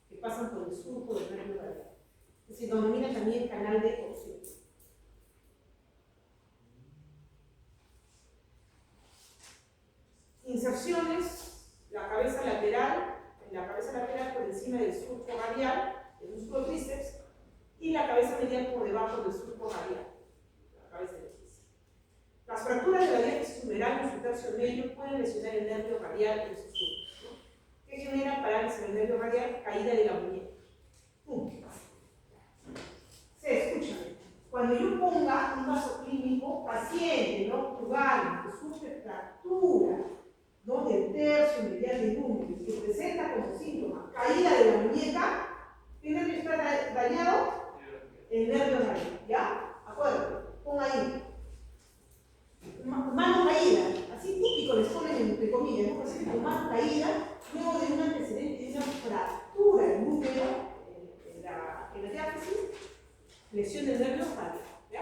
que pasan por el surco del nervio radial. Se denomina también canal de torsión. Inserciones, la cabeza lateral, por encima del surco radial, el músculo tríceps, y la cabeza medial por debajo del surco radial, la cabeza del tríceps. Las fracturas de la diáfisis humeral en su tercio medio pueden lesionar el nervio radial en sus surcos, ¿no? ¿Qué genera parálisis del nervio radial? Caída de la muñeca. Escúchame, cuando yo ponga un vaso clínico, paciente, ¿no? Jugando, que sufre fractura, ¿no? Del tercio medial del húmero, que presenta como síntoma caída de la muñeca, ¿qué nervio está dañado? El nervio radial, ¿ya? Acuérdate, pon ahí. Mano caída, así típico les ponen entre comillas, ¿no? Así como mano caída, luego de un antecedente de una fractura del húmero en la diáfisis, lesión del nervio radial, ¿ya?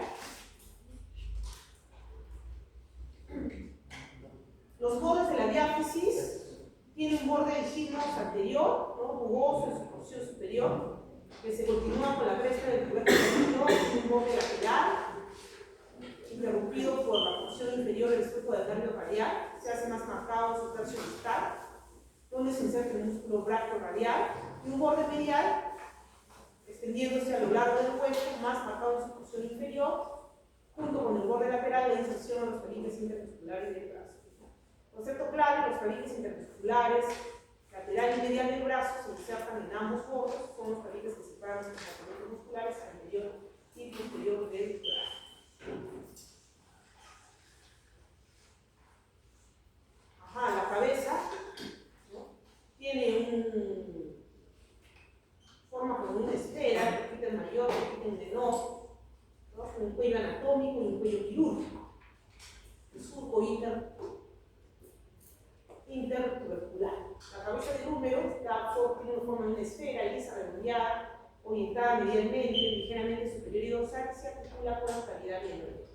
Los bordes de la diáfisis tienen un borde de signos anterior, ¿no? Rugoso en su porción superior, que se continúa con la cresta del tubérculo superior, un borde lateral, interrumpido por la porción inferior del espejo del nervio radial, se hace más marcado su tercio distal, donde se inserta el músculo brachioradial, y un borde medial extendiéndose a lo largo del hueso, más marcado en su porción inferior, junto con el borde lateral de inserción a los tabiques intermusculares del brazo. Concepto clave: los tabiques intermusculares lateral y medial del brazo se insertan en ambos bordes, son los tabiques que separan los compartimentos musculares anterior y posterior del brazo. La cabeza, ¿no?, tiene forma como una esfera, Roquiter mayor, Roquiter menor, ¿no?, con un cuello anatómico y un cuello quirúrgico. El surco intertubercular. La cabeza del húmero tiene una forma de una esfera lisa, redondeada, orientada medialmente, ligeramente superior y dorsal, que se articula con la cavidad del.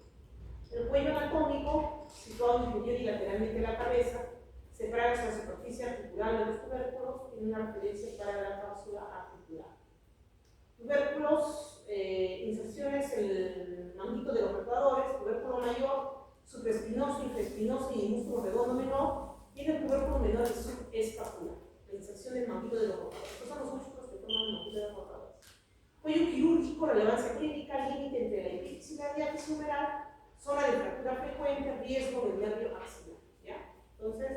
El cuello anatómico, situado inferior y lateralmente a la cabeza, separa la superficie articular de los tubérculos, tiene una referencia para la cápsula articular. Tubérculos, inserciones, el manguito de los rotadores, tubérculo mayor, supraespinoso, infraespinoso y el músculo redondo menor, y el tubérculo menor y subescapular, la inserción del manguito de los rotadores. Estos son los músculos que forman el manguito de los rotadores. Cuello quirúrgico, relevancia clínica, límite entre la epífisis y la diáfisis humeral, zona de fractura frecuente, riesgo del nervio axilar. ¿Ya? Entonces,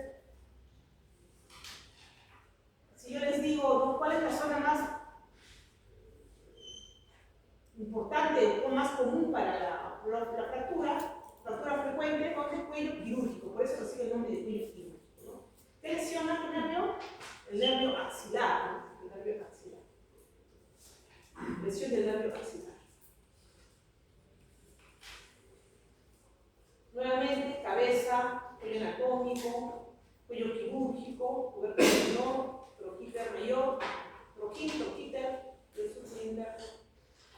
si yo les digo, ¿no?, ¿cuál es la zona más importante o más común para la fractura frecuente? Con el cuello quirúrgico, por eso recibe el nombre de cuello quirúrgico, ¿no? ¿Qué lesiona el nervio? El nervio axilar, ¿no? El nervio axilar. Lesión del nervio axilar. Nuevamente, cabeza, cuello anatómico, cuello quirúrgico, tubérculo menor, troquíter mayor, troquíter, y subcilinder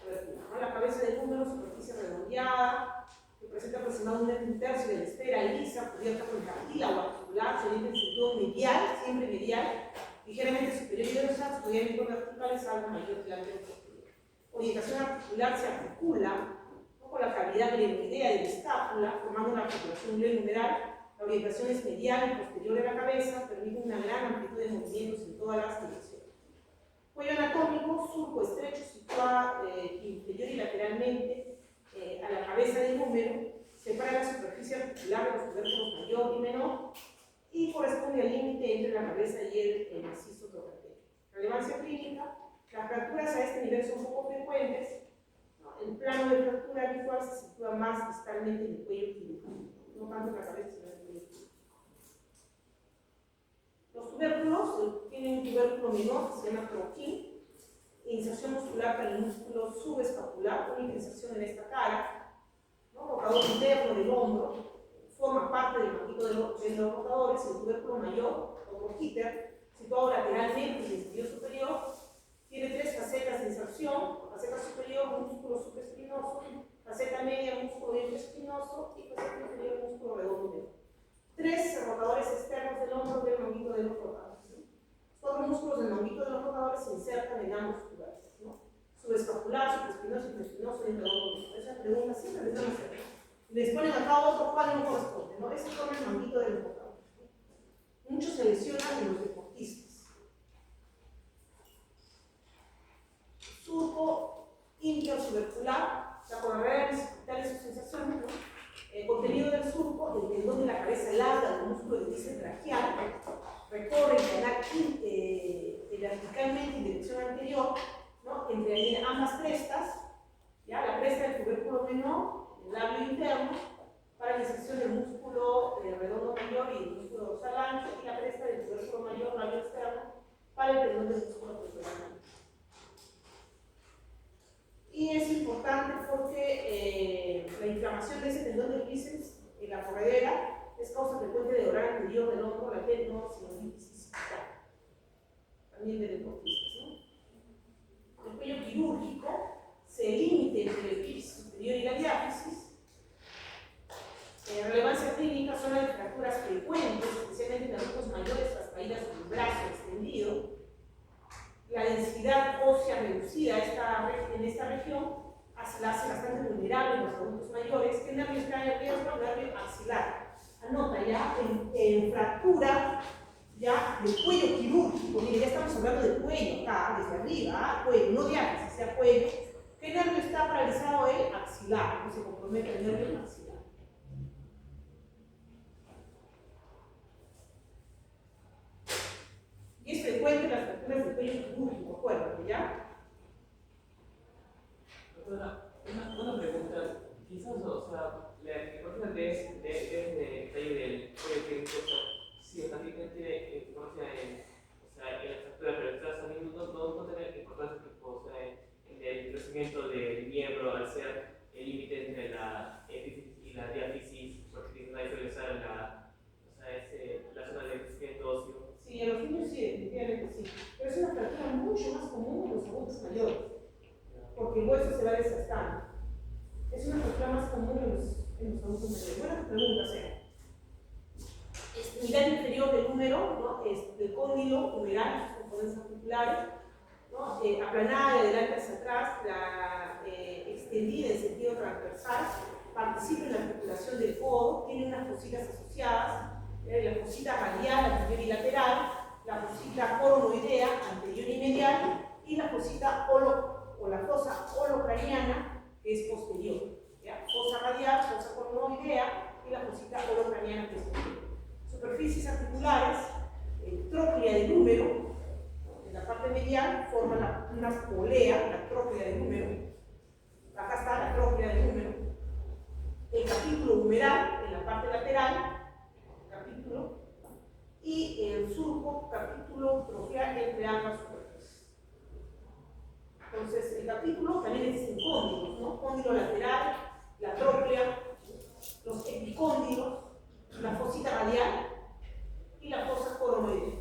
tubercular. La cabeza del húmero, superficie redondeada, que presenta aproximadamente un tercio de la esfera lisa, cubierta con cartílago articular, se orienta en sentido medial, siempre medial, ligeramente superior y dorsal, su diámetro vertical es algo mayor que el anterior posterior. Orientación articular: se articula con la cavidad glenoidea de la escápula, formando una articulación glenohumeral. La orientación es medial y posterior de la cabeza, permite una gran amplitud de movimientos en todas las direcciones. Cuello anatómico: surco estrecho, situado inferior y lateralmente a la cabeza del húmero, separa la superficie articular de los tubérculos mayor y menor y corresponde al límite entre la cabeza y el macizo trocartero. Relevancia clínica: las fracturas a este nivel son poco frecuentes. El plano de fractura habitual se sitúa más distalmente en el cuello quirúrgico, no tanto en la cabeza, sino en el cuello quirúrgico. Los tubérculos tienen un tubérculo menor que se llama troquín, inserción muscular para el músculo subescapular, única inserción en esta cara, ¿no? Rotador interno del hombro, forma parte del manguito de los rotadores. El tubérculo mayor, o troquíter, situado lateralmente en el exterior superior, tiene tres facetas de inserción: faceta superior, músculo supraespinoso; faceta media, músculo infraespinoso; y faceta inferior, músculo redondo menor. Tres rotadores externos del hombro del manguito de los rotadores, ¿no? Los músculos del manguito de los rotadores se insertan en ambos tubérculos, ¿no? Subescapular, supraespinoso, infraespinoso y redondo menor. Esa pregunta siempre les van a hacer. Les ponen acá otro cual no corresponde, ¿no? Ese forma el manguito de los rotadores, ¿no? Muchos se lesionan en los deportistas. Surco intertubercular, la correa bicipital y sus sensaciones, ¿no? El contenido del surco, el tendón de la cabeza larga del músculo del bíceps braquial, recorre el canal verticalmente en dirección anterior, ¿no?, entre ambas crestas, ¿ya? La cresta del tubérculo menor, el labio interno, para la inserción del músculo redondo mayor y el músculo dorsal ancho, y la cresta del tubérculo mayor, labio externo, para el tendón del músculo pectoral ancho. Y es importante porque la inflamación de ese tendón del bíceps en la corredera es causa frecuente de dolor anterior del hombro, la tendinositis disciplinar, también de deportistas, ¿no? El cuello quirúrgico se límite entre el epífisis superior y la diáfisis. Relevancia clínica: zona de fracturas frecuentes, especialmente en adultos mayores tras caídas con el brazo extendido. La densidad ósea reducida en esta región hace la hace bastante vulnerable en los adultos mayores. ¿Qué nervio está en riesgo? El nervio axilar. Anota ya en fractura ya del cuello quirúrgico, mire, ya estamos hablando del cuello acá, desde arriba, cuello, no diálisis, sea cuello. ¿Qué nervio está paralizado? El axilar, no se compromete el nervio axilar. Y es frecuente en las fracturas del cuello quirúrgico, acuérdate, ¿ya?
Una pregunta, quizás, o sea, la importancia de detalle del cuello que sí, prácticamente conoce o sea, en la fractura, pero está saliendo no tener importancia o sea, en el crecimiento del miembro al ser el límite entre la epífisis y la diáfisis, porque tiene una diferencia en la zona de crecimiento óseo.
Sí, en los niños sí, definitivamente sí. Pero es una fractura mucho más común en los adultos mayores, porque el hueso se va desgastando. Es una fractura más común en los adultos mayores. Buena pregunta, Sara. Extremidad inferior del húmero, ¿no? Del cóndilo humeral, sus componentes articulares, ¿no? Aplanada de adelante hacia atrás, extendida en sentido transversal, participa en la articulación del codo, tiene unas fositas asociadas, la fosita radial, anterior y lateral, la fosita coronoidea, anterior y medial, y la fosita o la fosa holocraniana, que es posterior. ¿Ya? Fosa radial, fosa coronoidea, y la fosita holocraniana, que es posterior. Superficies articulares, tróclea del húmero, en la parte medial forma una polea, la tróclea del húmero. Acá está la tróclea del húmero. El capítulo humeral en la parte lateral, capítulo, y el surco, capítulo troqueal entre ambas superficies. Entonces, el capítulo también existe en cóndilos, ¿no? Cóndilo lateral, la tróclea, los epicóndilos, la fosita radial y la fosa coronoidea.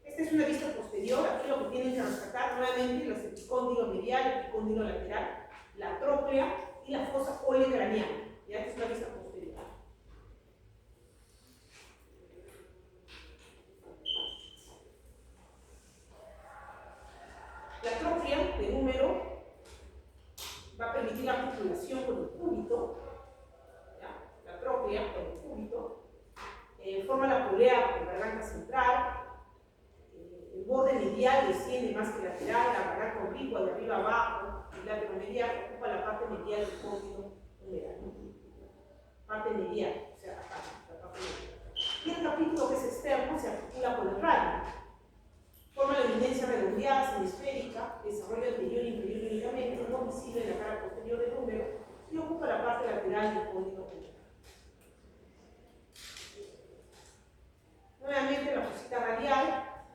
Esta es una vista posterior. Aquí lo que tienen que rescatar nuevamente los epicóndilo medial, el epicóndilo lateral, la tróclea y la fosa olecraniana. Ya esta es una vista posterior. La tróclea del húmero va a permitir la articulación con el cúbito, la tróclea con el cúbito, forma la polea con garganta central, el borde medial desciende más que lateral, la garganta oblicua de arriba abajo, el látex medial ocupa la parte medial del cóndilo humeral, parte medial, o sea, acá, la parte medial. Y el capítulo que es externo se articula con el radio. Forma la evidencia redondeada, semisférica, desarrollo anterior e inferior del ligamento, no visible en la cara posterior del húmero, y ocupa la parte lateral del cóndilo humeral. Nuevamente la fosita radial,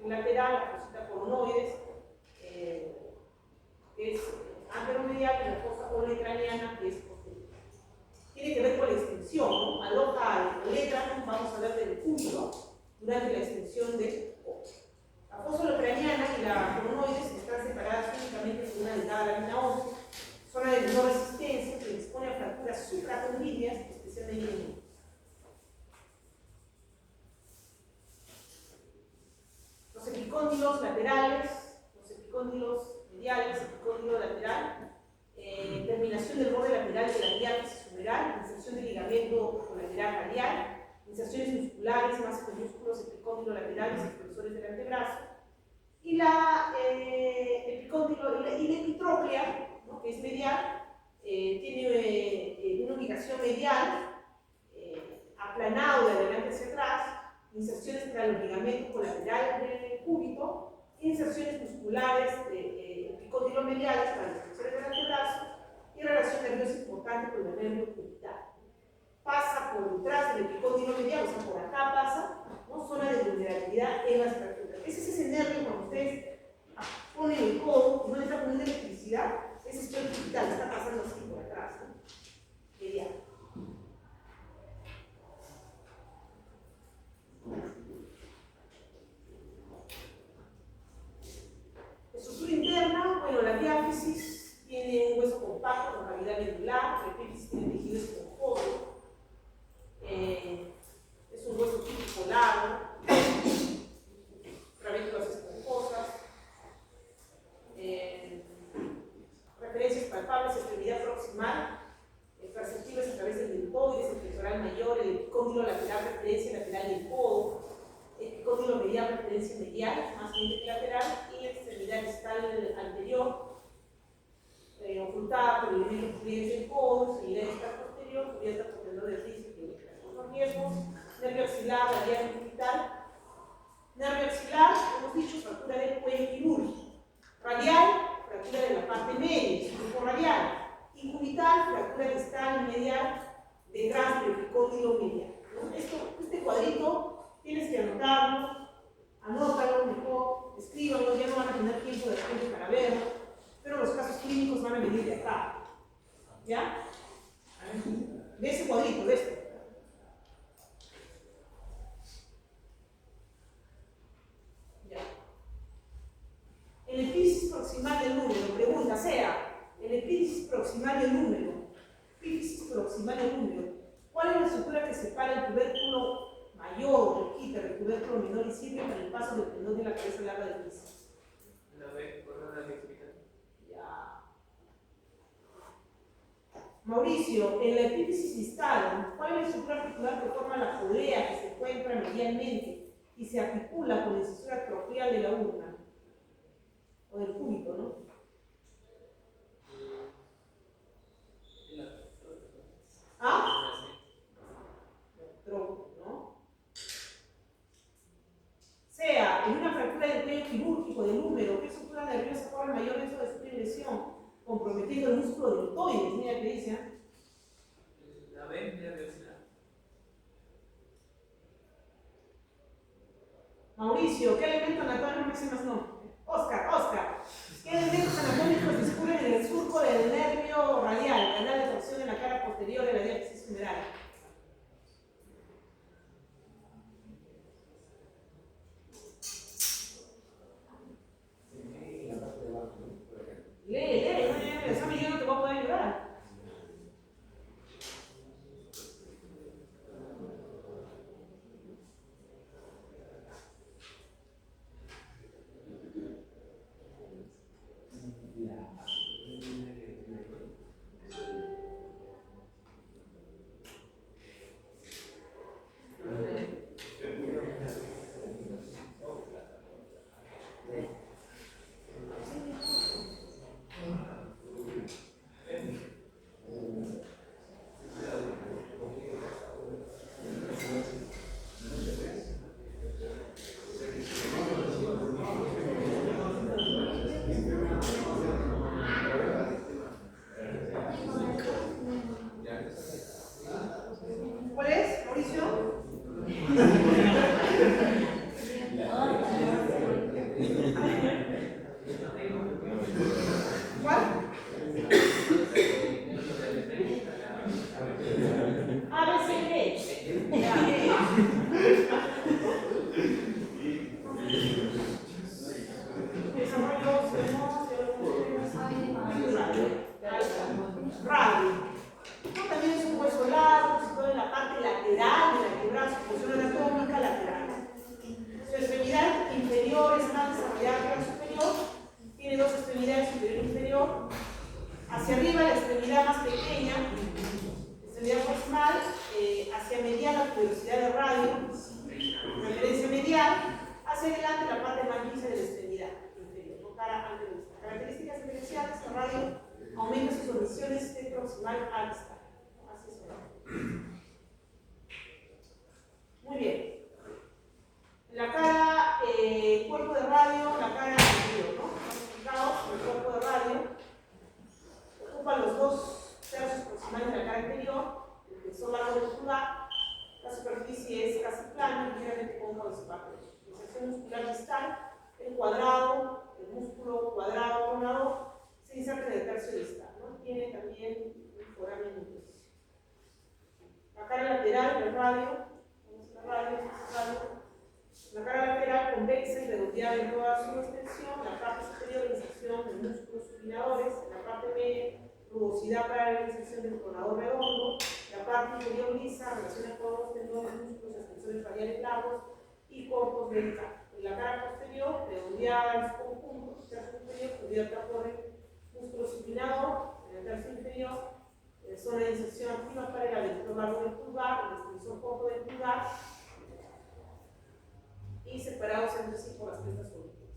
en lateral, la fosita coronoides, que es anteromedial, y la fosa olecraniana, que es posterior. Tiene que ver con la extensión, ¿no? Aloja al olecraniano, vamos a hablar del cúbito durante la extensión del ojo. La fosa olecraniana y la coronoides están separadas únicamente por una delgada lámina ósea, zona de menor resistencia que dispone a fracturas supracondilias, especialmente en niños. Los epicóndilos laterales, los epicóndilos mediales, epicóndilo lateral, terminación del borde lateral de la diáfisis humeral, inserción del ligamento colateral radial, inserciones musculares, más con músculos epicóndilo laterales, extensores del antebrazo, y la epicóndilo y la epitróclea, ¿no? Que es medial, tiene una ubicación medial, aplanado de adelante hacia atrás, inserciones entre los ligamentos colaterales del cúbito, inserciones musculares epicóndilo mediales para las extensiones del antebrazo y relación nerviosa importante con el nervio cubital. Pasa por detrás del epicóndilo medial, o sea, por acá pasa, ¿no? Zona de vulnerabilidad en las fracturas. Ese es ese nervio cuando ustedes ponen el codo y no le está poniendo electricidad, ese es el cubital, está pasando así por atrás, ¿no? Medial. Estructura interna, bueno, la diáfisis tiene un hueso compacto con cavidad medular, la epífisis tiene tejido esponjoso, es un hueso típico largo, clavículas esponjosas, medial referencia medial, más bien lateral, y extremidad distal anterior, ocultada por elementos pliegues del codo, extremidad distal posterior, cubierta por tendón de risco y otros riesgos, nervio axilar, radial y cubital. Nervio axilar, hemos dicho, fractura del cuello quirúrgico. Radial, fractura de la parte media, grupo radial. Y cubital, fractura distal y medial detrás del epicóndilo medial. Este cuadrito tienes que anotarlo, anótalo mejor, escríbanlo, ya no van a tener tiempo de repente para verlo, pero los casos clínicos van a venir de acá. ¿Ya? De ese cuadrito, de esto. Ya. El epífisis proximal del número, pregunta, sea, el epífisis proximal del número, ¿cuál es la estructura que separa el tubérculo mayor, el quita, del tubérculo menor y sirve para el paso del tendón de la cabeza larga del piso?
La B, corona de hospital.
Ya. Mauricio, en la epífisis distal, ¿cuál es la estructura articular que forma la polea que se encuentra medialmente y se articula con la estructura tropial de la urna? O del cúbito, ¿no? ¿Ah? Tronco, ¿no? Sea, en una fractura del cuello quirúrgico del húmero, ¿qué estructura nerviosa corre mayor riesgo de sufrir lesión? Comprometiendo el músculo deltoides, mira que dice.
La B, nervio axilar.
Mauricio, ¿qué elemento anatómico no me dice más no? Oscar, ¿qué elementos anatómicos discurren en el surco del nervio radial, canal de torsión en la cara posterior de la diástasis femoral? Lee, no, examen yo no te voy a poder ayudar. ¿Cuál es, Mauricio? ¿Cuál? A, B, C, D. Ya. Desarrollo, radio. También es un hueso largo, situado en la parte lateral de la quebrada, su función anatómica lateral. Su extremidad inferior es más desarrollada que la superior, tiene dos extremidades, superior e inferior. Hacia arriba la extremidad más pequeña, extremidad proximal, hacia medial la velocidad de radio, referencia medial, hacia adelante la parte más lisa de la extremidad inferior, no cara ante vista. Características diferenciales, la radio aumenta sus condiciones de proximal a distal. Así es. Muy bien. La cara, cuerpo de radio, la cara anterior, ¿no? Fijaos, el cuerpo de radio ocupa los 2/3 proximales de la cara anterior, el tensor largo muscular, la superficie es casi plana y ligeramente cóncava su parte. La sección muscular distal, el cuadrado, el músculo cuadrado pronador, se inserta en el tercio distal, ¿no? Tiene también un foramen en posición. La cara lateral del radio, la cara lateral convexa y redondeada en toda su extensión, la parte superior de inserción de músculos supinadores, la parte media, rugosidad para la inserción del pronador redondo, la parte inferior lisa, relaciona con los tendones, músculos, extensores radiales largos y cortos delicados. En la cara posterior, redondeada en su conjunto, tercio superior, cubierta por el músculo supinador, en el tercio inferior, zona de inserción activa para el aductor largo del pulgar, el extensor corto del pulgar. y separados entre sí por las crestas aurículas.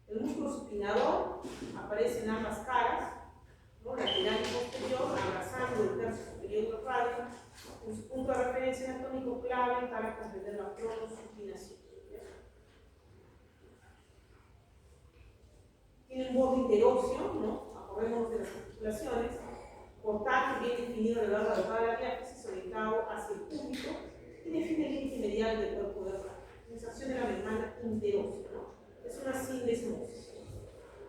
El músculo supinador aparece en ambas caras, ¿no? Lateral y posterior, abrazando el tercio superior del radio, con su punto de referencia anatómico clave para comprender la pronosupinación. Tiene un borde interóseo, ¿no? Acordémonos de las articulaciones, portátil, bien definido a lo largo de toda la diáfisis, orientado hacia el público y define el límite medial del cuerpo de radio. Sensación de la membrana interósea, ¿no? Es una sindesmosis.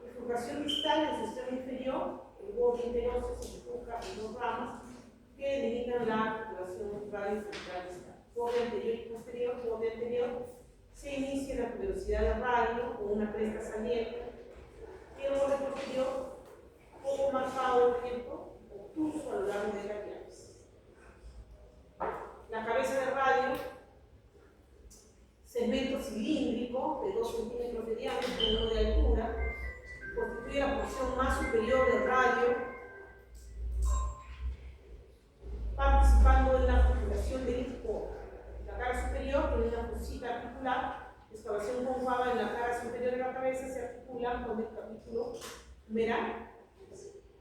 Bifurcación distal en su extremo inferior, el borde interóseo se bifurca en dos ramas que delimitan la articulación radio-central distal. Borde anterior y posterior, borde anterior se inicia en la tuberosidad del radio con una cresta saliente y el borde posterior poco marcado, por ejemplo, obtuso a lo largo de la diáfisis. La cabeza del radio, segmento cilíndrico de 2 centímetros de diámetro y 1 de altura, constituye la porción más superior del radio, participando en la articulación del isco. La cara superior tiene una fosita articular, excavación concava en la cara superior de la cabeza se articula con el capítulo humeral,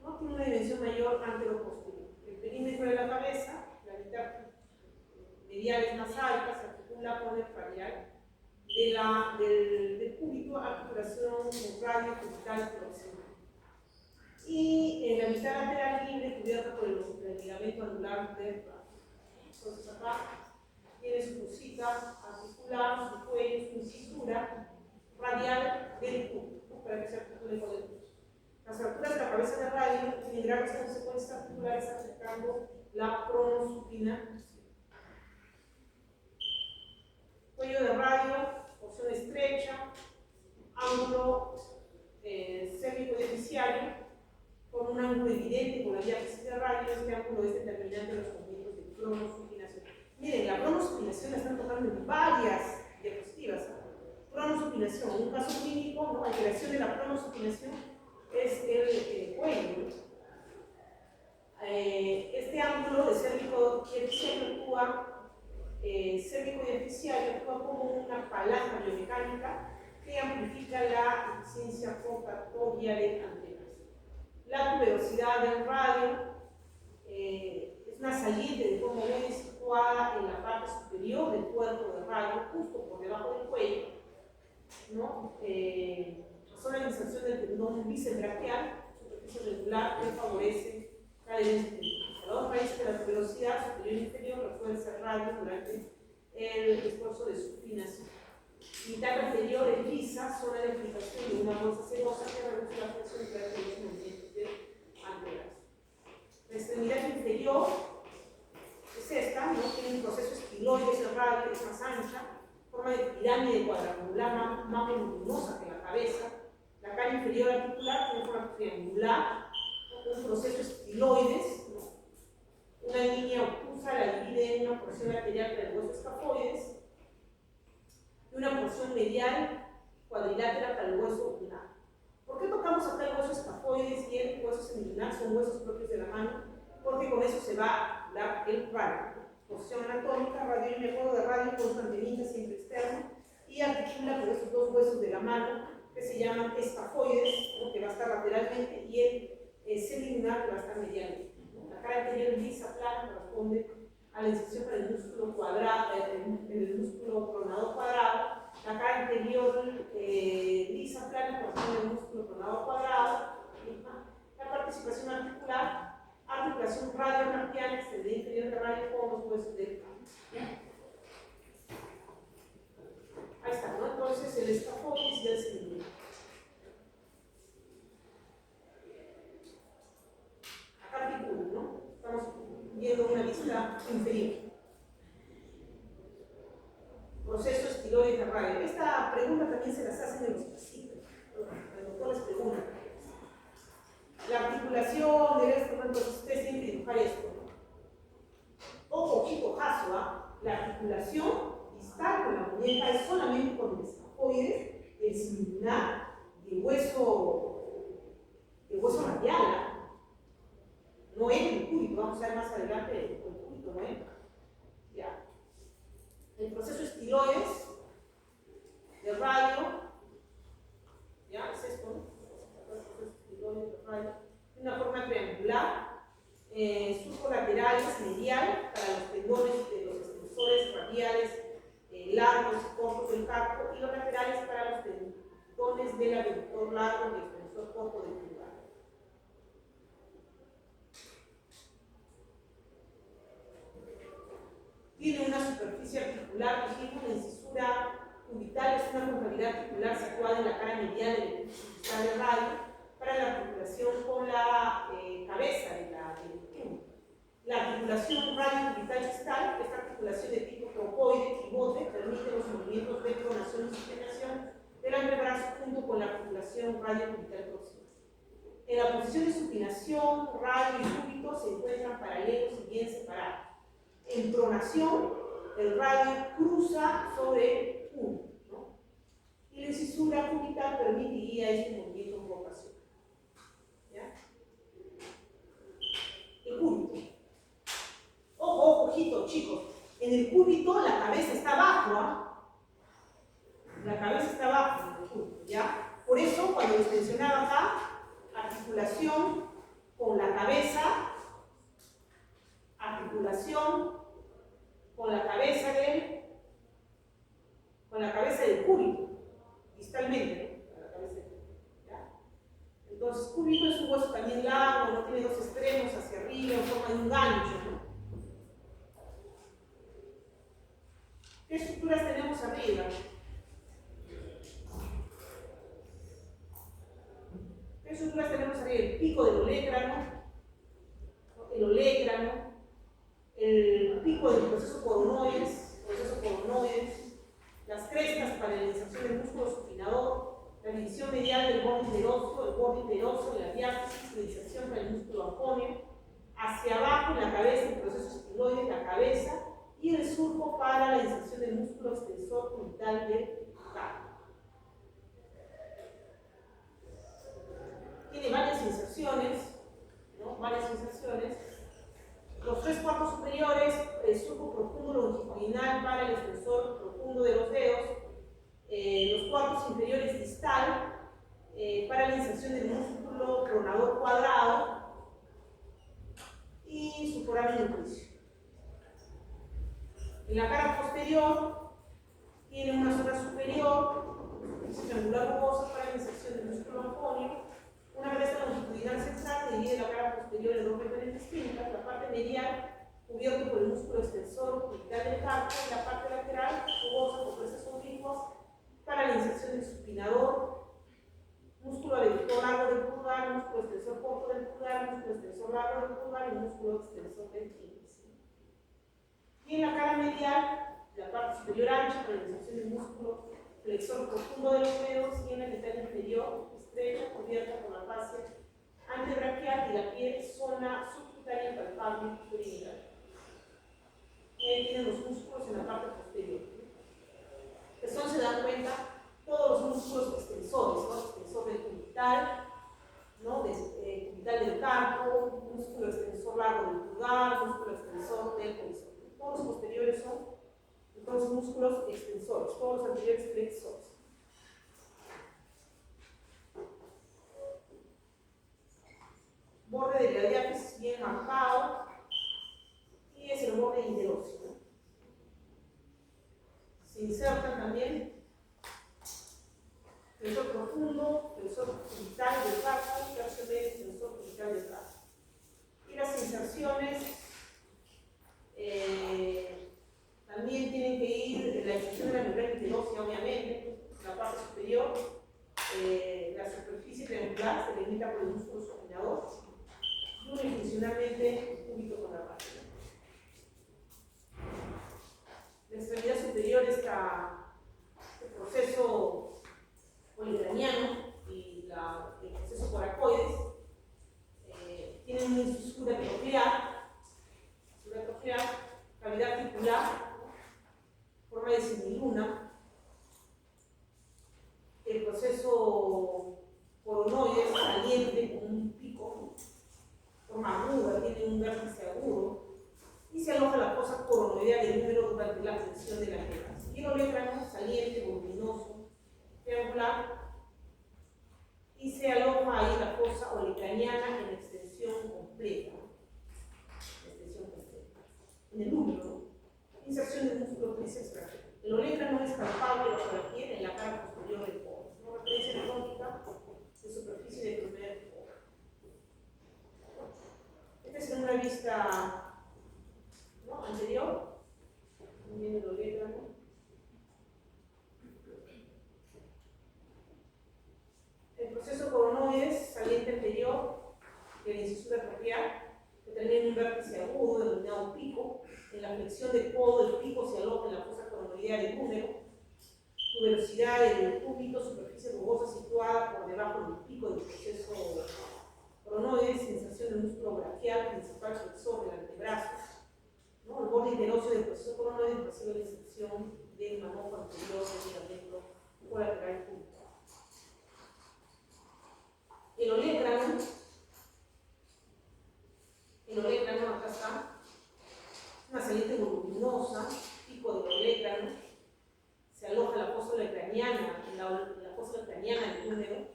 ¿no? Tiene una dimensión mayor antero-posterior. El perímetro de la cabeza, la mitad medial es más alta, se articula con el radial del cúbito, articulación radio cúbital proximal. Y en la mitad lateral libre, cubierta por el ligamento anular del radio. Entonces acá tiene su cosita articular, su cuello, su cintura radial del cúbito, para que se articule con el cúbito. Las alturas de la cabeza del radio tienen graves consecuencias articulares afectando la pronosupinación. Cuello de radio, porción estrecha, ángulo cervicodeficiario, con un ángulo evidente con la diáfisis de radio. Este ángulo es determinante de los movimientos de pronosupinación. Miren, la pronosupinación la están tocando en varias diapositivas. Pronosupinación, un caso clínico, ¿no? Alteración de la pronosupinación es el cuello. Este ángulo de cervicodeficiario actúa cervicodeficiario actúa como una palanca biomecánica que amplifica la eficiencia rotatoria de antenas. La tuberosidad del radio es una saliente de forma muy situada en la parte superior del cuerpo del radio, justo por debajo del cuello, ¿no? La zona de inserción del tendón bicebraquial, superficie regular, que favorece la adherencia. La dos raíces de la tuberosidad superior e inferior refuerza el radio durante el esfuerzo de supinación. Mitad anterior es lisa, zona de aplicación de una bolsa sedosa que reduce la presión durante los movimientos de antebrazo. La extremidad inferior es esta, ¿no? Tiene un proceso estiloide cerrado, es más ancha, forma de pirámide cuadrangular más voluminosa que la cabeza. La cara inferior articular tiene forma triangular, un proceso estiloides, ¿no? Una línea obtusa la divide en una porción lateral del hueso escafoides y una porción medial cuadrilátera para el hueso lunar. ¿Por qué tocamos acá el hueso escafoides y el hueso semilunar? Son huesos propios de la mano, porque con eso se va a dar el radio. Posición anatómica, radio y método de radio con su antenita siempre externo y articula con esos dos huesos de la mano que se llaman escafoides, que va a estar lateralmente, y el semilunar que va a estar medialmente. La cara anterior lisa plana corresponde a la inserción para el músculo cuadrado, el músculo pronador cuadrado. La cara anterior lisa plana corresponde al músculo pronador cuadrado. La participación articular, articulación radiocarpiana, extendida inferior de radio con los huesos del cráneo. Ahí está, ¿no? Entonces el escafoides y el semilunar. ¿no? Estamos viendo una vista inferior. Proceso estiloide de radio. Esta pregunta también se las hacen en los pacientes. El doctor les pregunta. La articulación de esto, entonces ustedes tienen que dibujar esto, ¿no? Ojo, chico, jaso, ¿ah? La articulación distal con la muñeca es solamente con el escafoide, el semilunar y el hueso radial, ¿ah? No entra el cúbito, vamos a ver más adelante el cúbito, no entra. Ya. El proceso estiloides del abductor largo y extensor corto del pulgar. Tiene una superficie articular, dijimos, la incisura cubital es una concavidad articular situada en la cara medial del epicentral del radio para la articulación con la cabeza del tubo. La articulación radio-cubital distal, esta articulación de tipo trocoide, pivote, permite los movimientos de pronación y supinación del antebrazo junto con la articulación radio-cubital próxima. En la posición de supinación, radio y súbito se encuentran paralelos y bien separados. En pronación, el radio cruza sobre uno, ¿no? Y la incisura cubital permitiría este movimiento en rotación. ¿Ya? El cúbito. Ojo, ojito, chicos. En el cúbito la cabeza está abajo, ¿ah? La cabeza está abajo en el cúbito, ¿ya? Por eso, cuando les mencionaba acá, articulación con la cabeza, articulación con la cabeza del cúbito, distalmente, ¿no? La cabeza del cúbito, ¿ya? Entonces, cúbito es un hueso también largo, no tiene dos extremos hacia arriba en forma de un gancho, ¿no? ¿Qué estructuras tenemos arriba? ¿Qué estructuras tenemos arriba? El pico del olégrano, el olégrano, el pico del proceso coronoides, las crestas para la inserción del músculo supinador, la división medial del borde interoso, el borde interoso, la diáfisis, la inserción para el músculo anconio, hacia abajo en la cabeza el proceso estiloide, la cabeza, y el surco para la inserción del músculo extensor cubital del carpo. Tiene varias inserciones, ¿no? Varias inserciones. Los 3/4 superiores, el surco profundo longitudinal para el extensor profundo de los dedos, los cuartos inferiores distal para la inserción del músculo pronador cuadrado y su foramen nutricio. En la cara posterior tiene una zona superior, triangular rugosa para la inserción del músculo anconio, una cresta longitudinal central que divide la cara posterior en dos regiones distintas, la parte medial cubierta por el músculo extensor cubital del carpo y la parte lateral rugosa con crestas oblicuas para la inserción del supinador, músculo abductor largo del pulgar, músculo extensor corto del pulgar, músculo extensor largo del pulgar y músculo extensor del índice. Y en la cara medial, la parte superior ancha para la inserción del músculo flexor profundo de los dedos y en la mitad inferior estrecha cubierta por la fascia antebraquial y la piel, zona subcutánea palpable perimetral. Y ahí tienen los músculos en la parte posterior. Esto se dan cuenta todos los músculos extensores, ¿no? Extensor del cubital, ¿no? Cubital del carpo, músculo extensor largo del pulgar, músculo extensor del horizonte. Todos los posteriores son entonces músculos extensores, todos los anteriores flexores. Borde de la diáfisis bien marcado y es el borde interóseo. Se insertan también flexor profundo, flexor cubital del carpo, tercio medio, flexor cubital del carpo. Y las inserciones también tienen que ir en la inserción de la membrana interósea, obviamente, la parte superior, la superficie triangular se delimita por el músculo supinador y unifuncionalmente cúbito con la parte. La extremidad superior está el proceso policraniano y el proceso coracoides. Tienen una incisura coclear, cavidad articular, forma de semiluna. El proceso coronoide es saliente con un pico, forma aguda, tiene un vértice agudo y se aloja la fosa coronoidea del húmero durante la flexión de las venas. Y el olégrano saliente, voluminoso, triangular, y se aloja ahí la fosa olecraniana en extensión completa. En el húmero, inserción del músculo tríceps braquial. El olégrano es palpable bajo la piel en la cara posterior del codo. ¿No? Referencia anatómica vista, ¿no?, anterior, viene el olégrano. El proceso coronoides, saliente anterior de la incisura traqueal, que termina en un vértice agudo denominado pico. En la flexión del codo, el pico se aloja en la fosa coronoidea del húmero. Tuberosidad del cúbito, superficie rugosa situada por debajo del pico del proceso coronoides, sensación del músculo braquial, principal flexor del antebrazo, ¿no? El borde interóseo del proceso coronoides recibe la inserción del manojo anterior del ligamento colateral cúbito. El olégrano acá está, una saliente voluminosa, pico del olégrano, se aloja la fósfora craneana, en la fósfora craneana del húmero,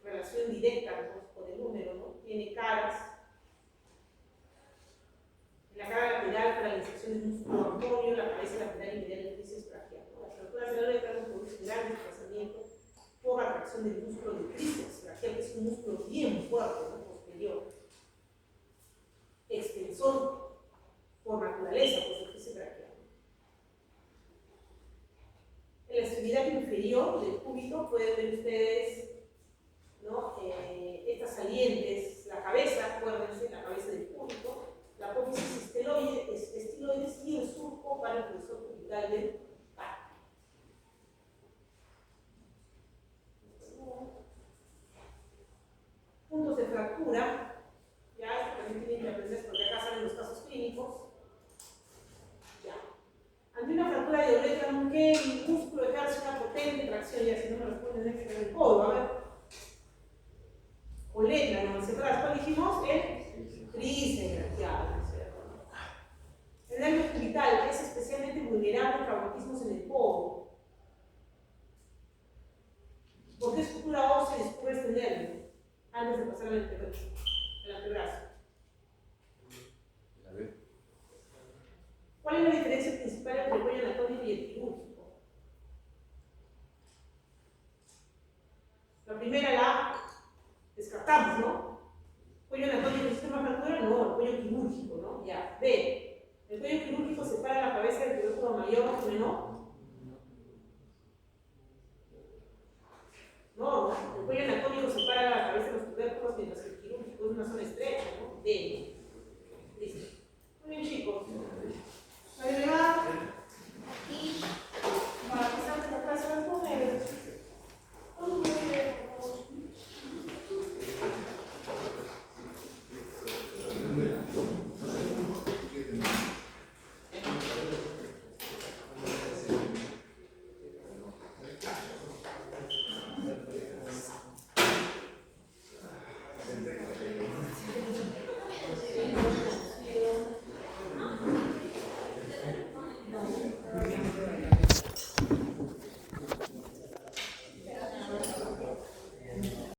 relación directa con el húmero, ¿no? Tiene caras, en la cara lateral para la inserción del músculo armonio, la cabeza lateral y medial del tríceps braquial, ¿no? Las fracturas del olégrano producen gran desplazamiento por atracción del músculo del tríceps braquial, que es un músculo bien fuerte, ¿no?, posterior, extensor por naturaleza, por su tríceps braquial. En la extremidad inferior del cúbito pueden ver ustedes, ¿no?, estas salientes, la cabeza, acuérdense, la cabeza del cúbito, la apófisis estiloides y el surco para el profesor cubital del páramo. Puntos de fractura, ya esto también tienen que aprender porque acá salen los casos clínicos. Ya. Ante una fractura de olégrano, ¿qué músculo ejerce una potente tracción? Ya si no me responden, es que en el codo, a ver. Olégrano, ¿cuál dijimos? El tríceps braquial, ¿cierto? El nervio cubital es especialmente vulnerable a traumatismos en el codo. ¿Por qué estructura ósea descubre este nervio antes de pasar al antebrazo? ¿Cuál es la diferencia principal entre el cuello anatómico y el quirúrgico? La primera la descartamos, ¿no? Cuello anatómico y sistema fractura, no, el cuello quirúrgico, ¿no? Ya. B. El cuello quirúrgico separa la cabeza del tubérculo mayor o menor.